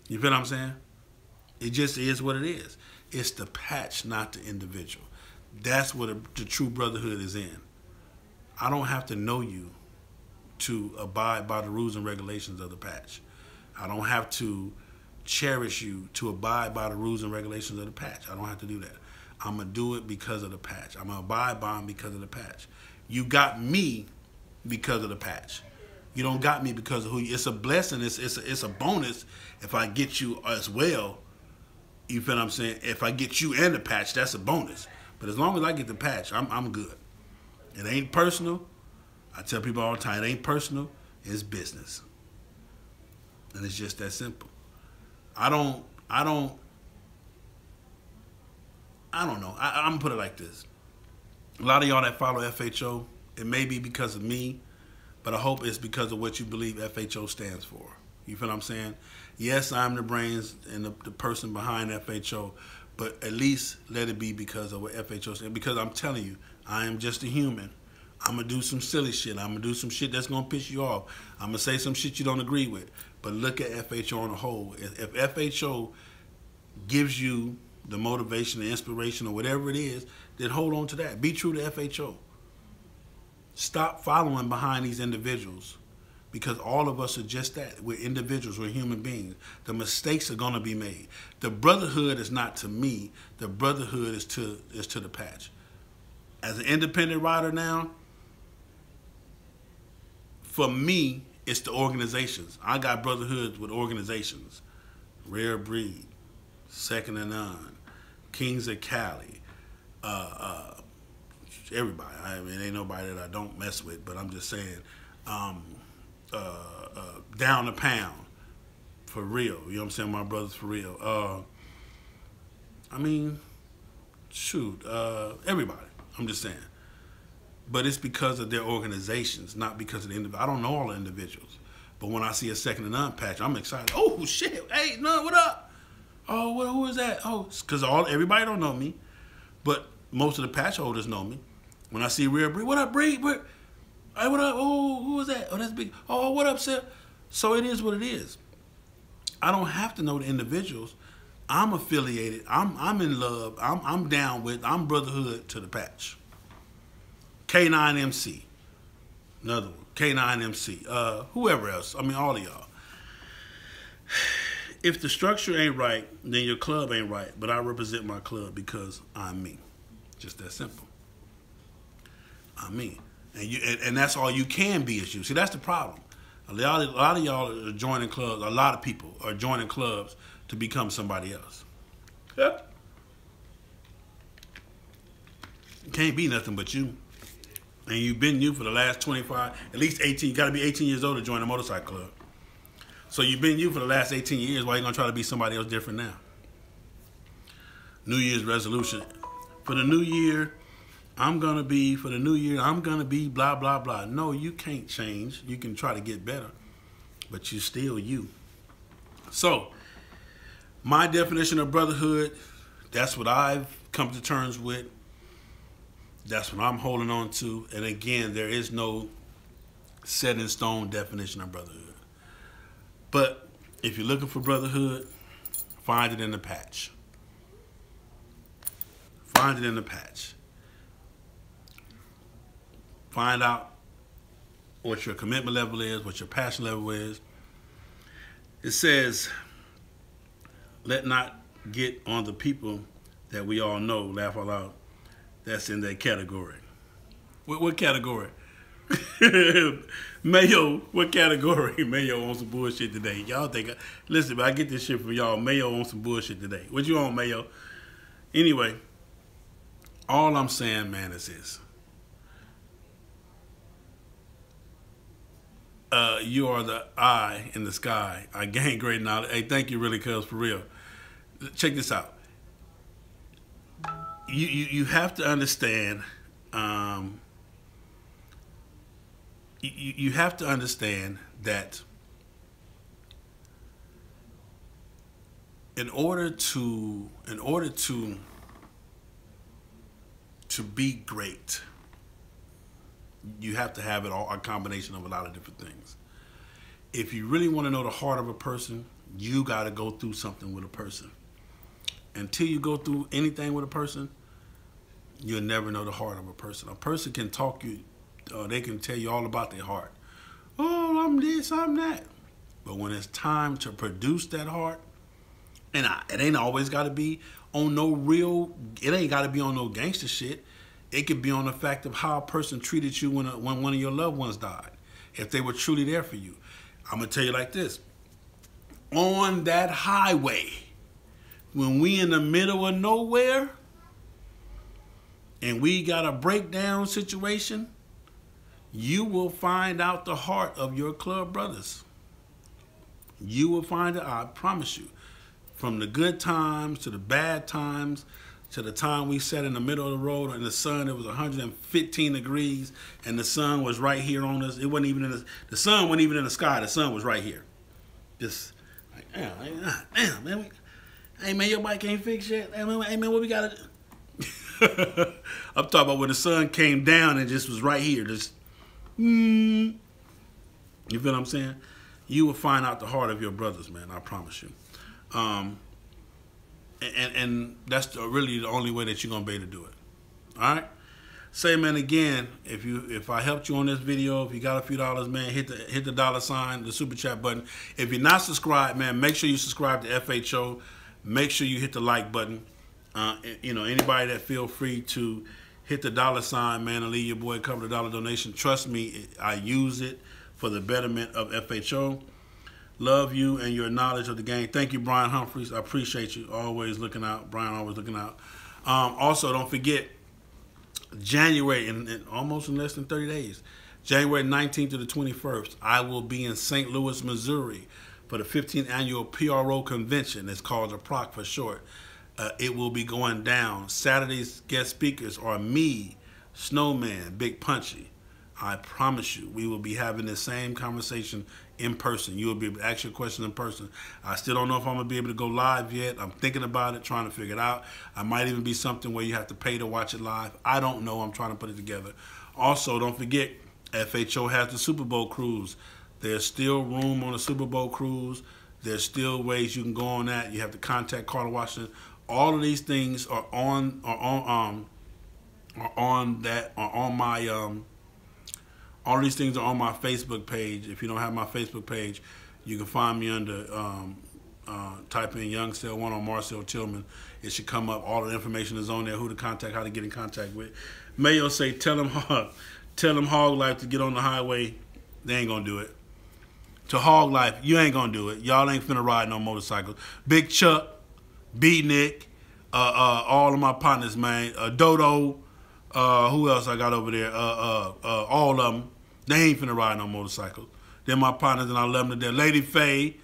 A: You feel what I'm saying? It just is what it is. It's the patch, not the individual. That's what the true brotherhood is in. I don't have to know you to abide by the rules and regulations of the patch. I don't have to cherish you to abide by the rules and regulations of the patch. I don't have to do that. I'm going to do it because of the patch. I'm going to abide by them because of the patch. You got me because of the patch. You don't got me because of who you. It's a blessing. It's a bonus if I get you as well. You feel what I'm saying? If I get you and the patch, that's a bonus. But as long as I get the patch, I'm good. It ain't personal. I tell people all the time, it ain't personal. It's business. And it's just that simple. I don't know. I'm going to put it like this. A lot of y'all that follow FHO, it may be because of me, but I hope it's because of what you believe FHO stands for. You feel what I'm saying? Yes, I'm the brains and the person behind FHO, but at least let it be because of what FHO stands. Because I'm telling you, I am just a human. I'm going to do some silly shit. I'm going to do some shit that's going to piss you off. I'm going to say some shit you don't agree with. But look at FHO on the whole. If FHO gives you the motivation, the inspiration, or whatever it is, then hold on to that. Be true to FHO. Stop following behind these individuals, because all of us are just that. We're individuals. We're human beings. The mistakes are going to be made. The brotherhood is not to me. The brotherhood is to the patch. As an independent writer now, for me, it's the organizations. I got brotherhoods with organizations. Rare Breed, Second and None, Kings of Cali, everybody. I mean, ain't nobody that I don't mess with, but I'm just saying, Down the Pound, for real. You know what I'm saying? My brothers, for real. I mean, shoot, everybody. I'm just saying. But it's because of their organizations, not because of the individual. I don't know all the individuals. But when I see a Second and None patch, I'm excited. Oh, shit. Hey, None, what up? Oh, who is that? Oh, because everybody don't know me. But most of the patch holders know me. When I see Rare Breed, what up, Breed? Hey, what up? Oh, who is that? Oh, that's big. Oh, what up, sir? So it is what it is. I don't have to know the individuals. I'm affiliated. I'm in love. I'm down with. I'm brotherhood to the patch. K9MC, another one. K9MC. Whoever else. I mean, all of y'all. If the structure ain't right, then your club ain't right. But I represent my club because I'm me. Just that simple. I'm me. And that's all you can be is you. See, that's the problem. A lot of y'all are joining clubs. A lot of people are joining clubs to become somebody else. Yep. Can't be nothing but you. And you've been you for the last 25, at least 18. You got to be 18 years old to join a motorcycle club. So you've been you for the last 18 years. Why are you going to try to be somebody else different now? New Year's resolution. For the new year, I'm going to be blah, blah, blah. No, you can't change. You can try to get better, but you're still you. So my definition of brotherhood, that's what I've come to terms with. That's what I'm holding on to. And again, there is no set in stone definition of brotherhood. But if you're looking for brotherhood, find it in the patch. Find it in the patch. Find out what your commitment level is, what your passion level is. It says, let not get on the people that we all know, laugh out loud, that's in that category. What category? Mayo, what category? Mayo on some bullshit today. Y'all think, listen, I get this shit from y'all. Mayo on some bullshit today. What you on, Mayo? Anyway, all I'm saying, man, is this. You are the eye in the sky. I gain great knowledge. Hey, thank you, really, cuz, for real. Check this out. You have to understand. You have to understand that in order to be great, you have to have it all, a combination of a lot of different things. If you really want to know the heart of a person, you got to go through something with a person. Until you go through anything with a person, you'll never know the heart of a person. A person can talk you, they can tell you all about their heart. Oh, I'm this, I'm that. But when it's time to produce that heart, and it ain't always got to be on no real, it ain't got to be on no gangster shit. It could be on the fact of how a person treated you when one of your loved ones died. If they were truly there for you. I'm going to tell you like this. On that highway, when we in the middle of nowhere, and we got a breakdown situation, you will find out the heart of your club brothers. You will find it, I promise you. From the good times to the bad times, to the time we sat in the middle of the road in the sun, it was 115 degrees, and the sun was right here on us. It wasn't even in the sun wasn't even in the sky. The sun was right here. Just like, damn, man. Hey, man, your bike can't fix shit. Hey, man, what we got to do? I'm talking about when the sun came down and just was right here. Just, you feel what I'm saying? You will find out the heart of your brothers, man. I promise you. And that's really the only way that you're going to be able to do it. All right? Say, man, again, if I helped you on this video, if you got a few dollars, man, hit the $, the super chat button. If you're not subscribed, man, make sure you subscribe to FHO. Make sure you hit the like button. You know, anybody that feel free to hit the $, man, and leave your boy a couple of dollar donation. Trust me, I use it for the betterment of FHO. Love you and your knowledge of the game. Thank you, Brian Humphreys. I appreciate you. Always looking out. Brian always looking out. Also, don't forget, January, in almost in less than 30 days, January 19th to the 21st, I will be in St. Louis, Missouri for the 15th annual PRO convention. It's called the PROC for short. It will be going down. Saturday's guest speakers are me, Snowman, Big Punchy. I promise you, we will be having the same conversation in person. You will be able to ask your question in person. I still don't know if I'm going to be able to go live yet. I'm thinking about it, trying to figure it out. I might even be something where you have to pay to watch it live. I don't know. I'm trying to put it together. Also, don't forget, FHO has the Super Bowl cruise. There's still room on the Super Bowl cruise. There's still ways you can go on that. You have to contact Carter Washington. All of these things are on my all these things are on my Facebook page. If you don't have my Facebook page, you can find me under, type in Young Cell 1 on Marcel Tillman. It should come up. All the information is on there, who to contact, how to get in contact with. Mayo say, tell them Hog Life to get on the highway. They ain't going to do it. To Hog Life, you ain't going to do it. Y'all ain't finna ride no motorcycles. Big Chuck, B-Nick, all of my partners, man. Dodo. Who else I got over there? All of them. They ain't finna ride no motorcycles. They're my partners and I love them to death. Lady Faye,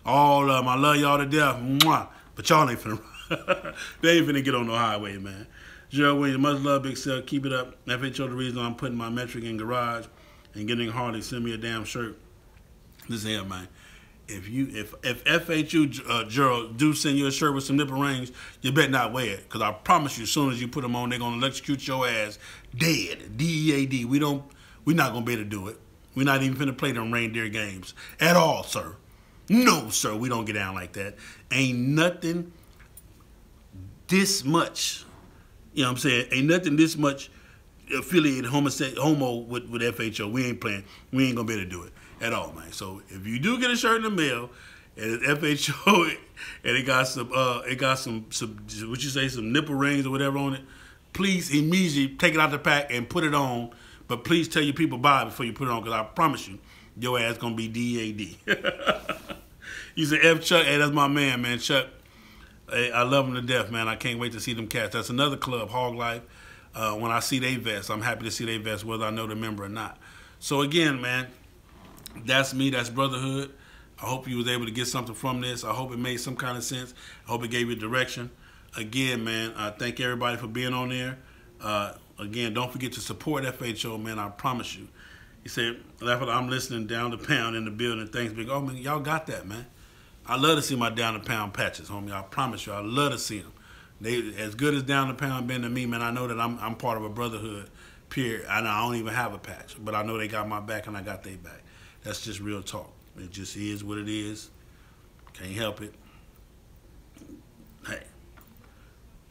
A: all of them. I love y'all to death. Mwah. But y'all ain't finna ride. They ain't finna get on no highway, man. Gerald Williams, much love, Big Cell. Keep it up. FHO, the reason I'm putting my metric in garage and getting Harley, send me a damn shirt. Listen here, man. If FHU, Gerald, do send you a shirt with some nipple rings, you better not wear it. Because I promise you, as soon as you put them on, they're going to electrocute your ass dead. D-E-A-D. We're not going to be able to do it. We're not even finna play them reindeer games at all, sir. No, sir. We don't get down like that. Ain't nothing this much, you know what I'm saying? Ain't nothing this much affiliated homo with FHO. We ain't playing. We ain't going to be able to do it at all, man. So if you do get a shirt in the mail and it's FHO and it got some what you say, some nipple rings or whatever on it, please immediately take it out the pack and put it on. But please tell your people buy it before you put it on, because I promise you, your ass going to be DAD. You said F Chuck. Hey, that's my man, Chuck. Hey, I love him to death, man. I can't wait to see them cats. That's another club, Hog Life. When I see they vest, I'm happy to see they vest, whether I know the member or not. So again, man, that's me. That's Brotherhood. I hope you was able to get something from this. I hope it made some kind of sense. I hope it gave you direction. Again, man, I thank everybody for being on there. Again, don't forget to support FHO, man. I promise you. He said, I'm listening down the pound in the building. Thanks, big. Oh, man, y'all got that, man. I love to see my down the pound patches, homie. I promise you, I love to see them. They as good as down the pound been to me, man. I know that I'm part of a brotherhood, period. I don't even have a patch, but I know they got my back and I got their back. That's just real talk. It just is what it is. Can't help it. Hey,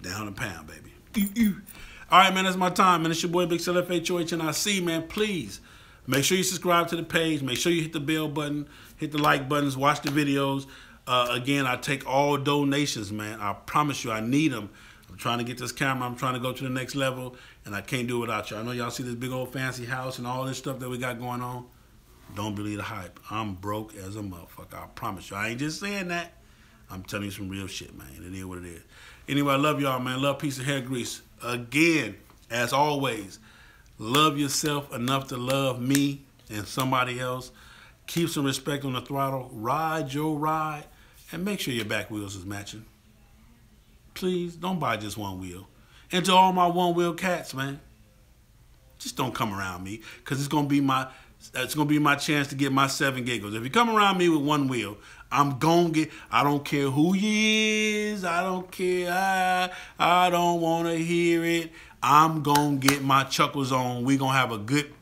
A: down the pound, baby. All right, man, that's my time, man. It's your boy, Big Cell FHOH, and I see, man, please make sure you subscribe to the page. Make sure you hit the bell button, hit the like buttons, watch the videos. Again, I take all donations, man. I promise you, I need them. I'm trying to get this camera. I'm trying to go to the next level, and I can't do it without you. I know y'all see this big old fancy house and all this stuff that we got going on. Don't believe the hype. I'm broke as a motherfucker. I promise you. I ain't just saying that. I'm telling you some real shit, man. It is what it is. Anyway, I love y'all, man. Love, peace, and hair grease. Again, as always, love yourself enough to love me and somebody else. Keep some respect on the throttle. Ride your ride. And make sure your back wheels is matching. Please, don't buy just one wheel. And to all my one-wheel cats, man, just don't come around me, because it's gonna be my chance to get my 7 giggles. If you come around me with one wheel, I'm gonna get. I don't care who you is. I don't care. I don't want to hear it. I'm gonna get my chuckles on. We gonna have a good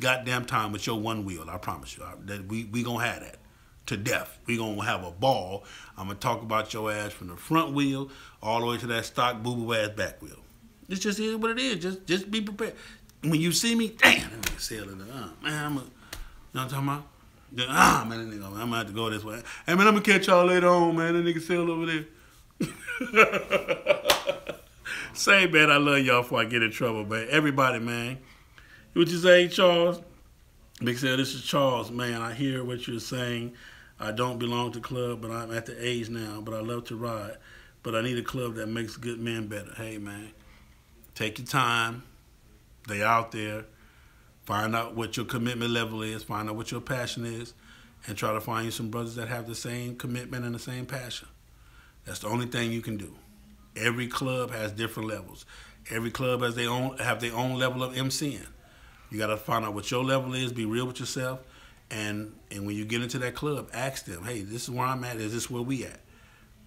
A: goddamn time with your one wheel. I promise you. That we gonna have that to death. We gonna have a ball. I'm gonna talk about your ass from the front wheel all the way to that stock boo-boo ass back wheel. It just is what it is. Just be prepared. When you see me, damn, that nigga sailor. Man, you know what I'm talking about? Man, that nigga, I'm gonna have to go this way. Hey, man, I'm gonna catch y'all later on, man. That nigga sail over there. Say, man, I love y'all before I get in trouble, man. Everybody, man. What you say, Charles? Big Cell, this is Charles, man. I hear what you're saying. I don't belong to club, but I'm at the age now. But I love to ride. But I need a club that makes good men better. Hey, man, take your time. They out there. Find out what your commitment level is. Find out what your passion is. And try to find you some brothers that have the same commitment and the same passion. That's the only thing you can do. Every club has different levels. Every club has their own level of MCing. You got to find out what your level is. Be real with yourself. And when you get into that club, ask them, hey, this is where I'm at. Is this where we at?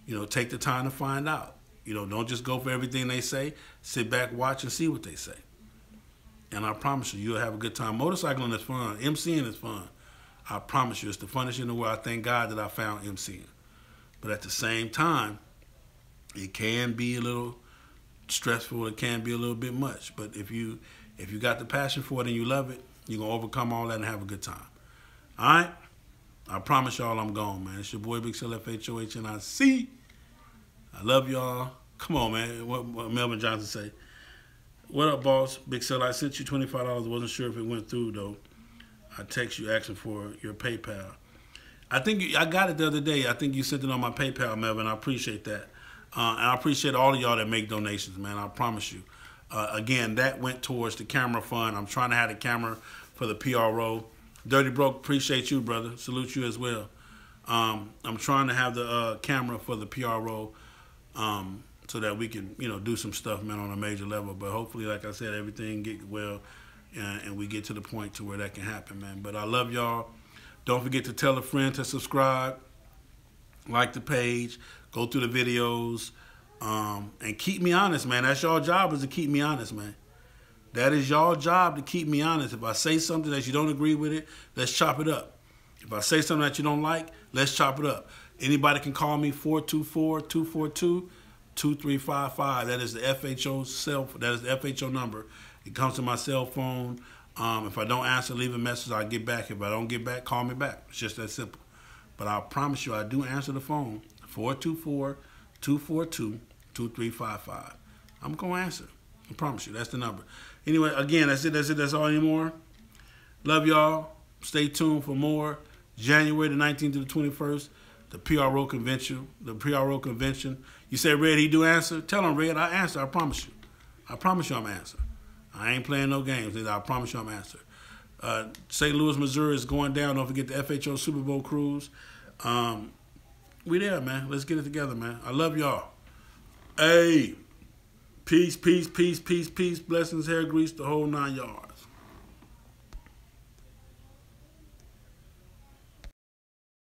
A: You know, take the time to find out. You know, don't just go for everything they say. Sit back, watch, and see what they say. And I promise you, you'll have a good time. Motorcycling is fun. MCing is fun. I promise you, it's the funnest in the world. I thank God that I found MCing. But at the same time, it can be a little stressful. It can be a little bit much. But if you got the passion for it and you love it, you're going to overcome all that and have a good time. All right? I promise y'all I'm gone, man. It's your boy, Big Cell FHOH, and I see. I love y'all. Come on, man. What Melvin Johnson say? What up, boss? Big Cell, I sent you $25. Wasn't sure if it went through, though. I text you asking for your PayPal. I think I got it the other day. I think you sent it on my PayPal, Melvin. I appreciate that. And I appreciate all of y'all that make donations, man. I promise you. Again, that went towards the camera fund. I'm trying to have the camera for the PRO. Dirty Broke, appreciate you, brother. Salute you as well. I'm trying to have the camera for the PRO so that we can, you know, do some stuff, man, on a major level. But hopefully, like I said, everything get well and we get to the point to where that can happen, man. But I love y'all. Don't forget to tell a friend to subscribe, like the page, go through the videos, and keep me honest, man. That's y'all job, is to keep me honest, man. That is y'all job, to keep me honest. If I say something that you don't agree with it, let's chop it up. If I say something that you don't like, let's chop it up. Anybody can call me 424-242-2355. That is the FHO number. It comes to my cell phone. If I don't answer, leave a message. I'll get back. If I don't get back, call me back. It's just that simple. But I promise you, I do answer the phone. 424-242-2355. I'm going to answer. I promise you, that's the number. Anyway, again, that's it. That's all anymore. Love y'all. Stay tuned for more. January the 19th to the 21st, the PRO convention. The PRO convention. You say, Red, he do answer? Tell him, Red, I answer. I promise you. I promise you I'm answer. I ain't playing no games. I promise you I'm answer. St. Louis, Missouri is going down. Don't forget the FHO Super Bowl cruise. We there, man. Let's get it together, man. I love y'all. Hey. Peace, peace, peace, peace, peace. Blessings, hair grease, the whole 9 yards.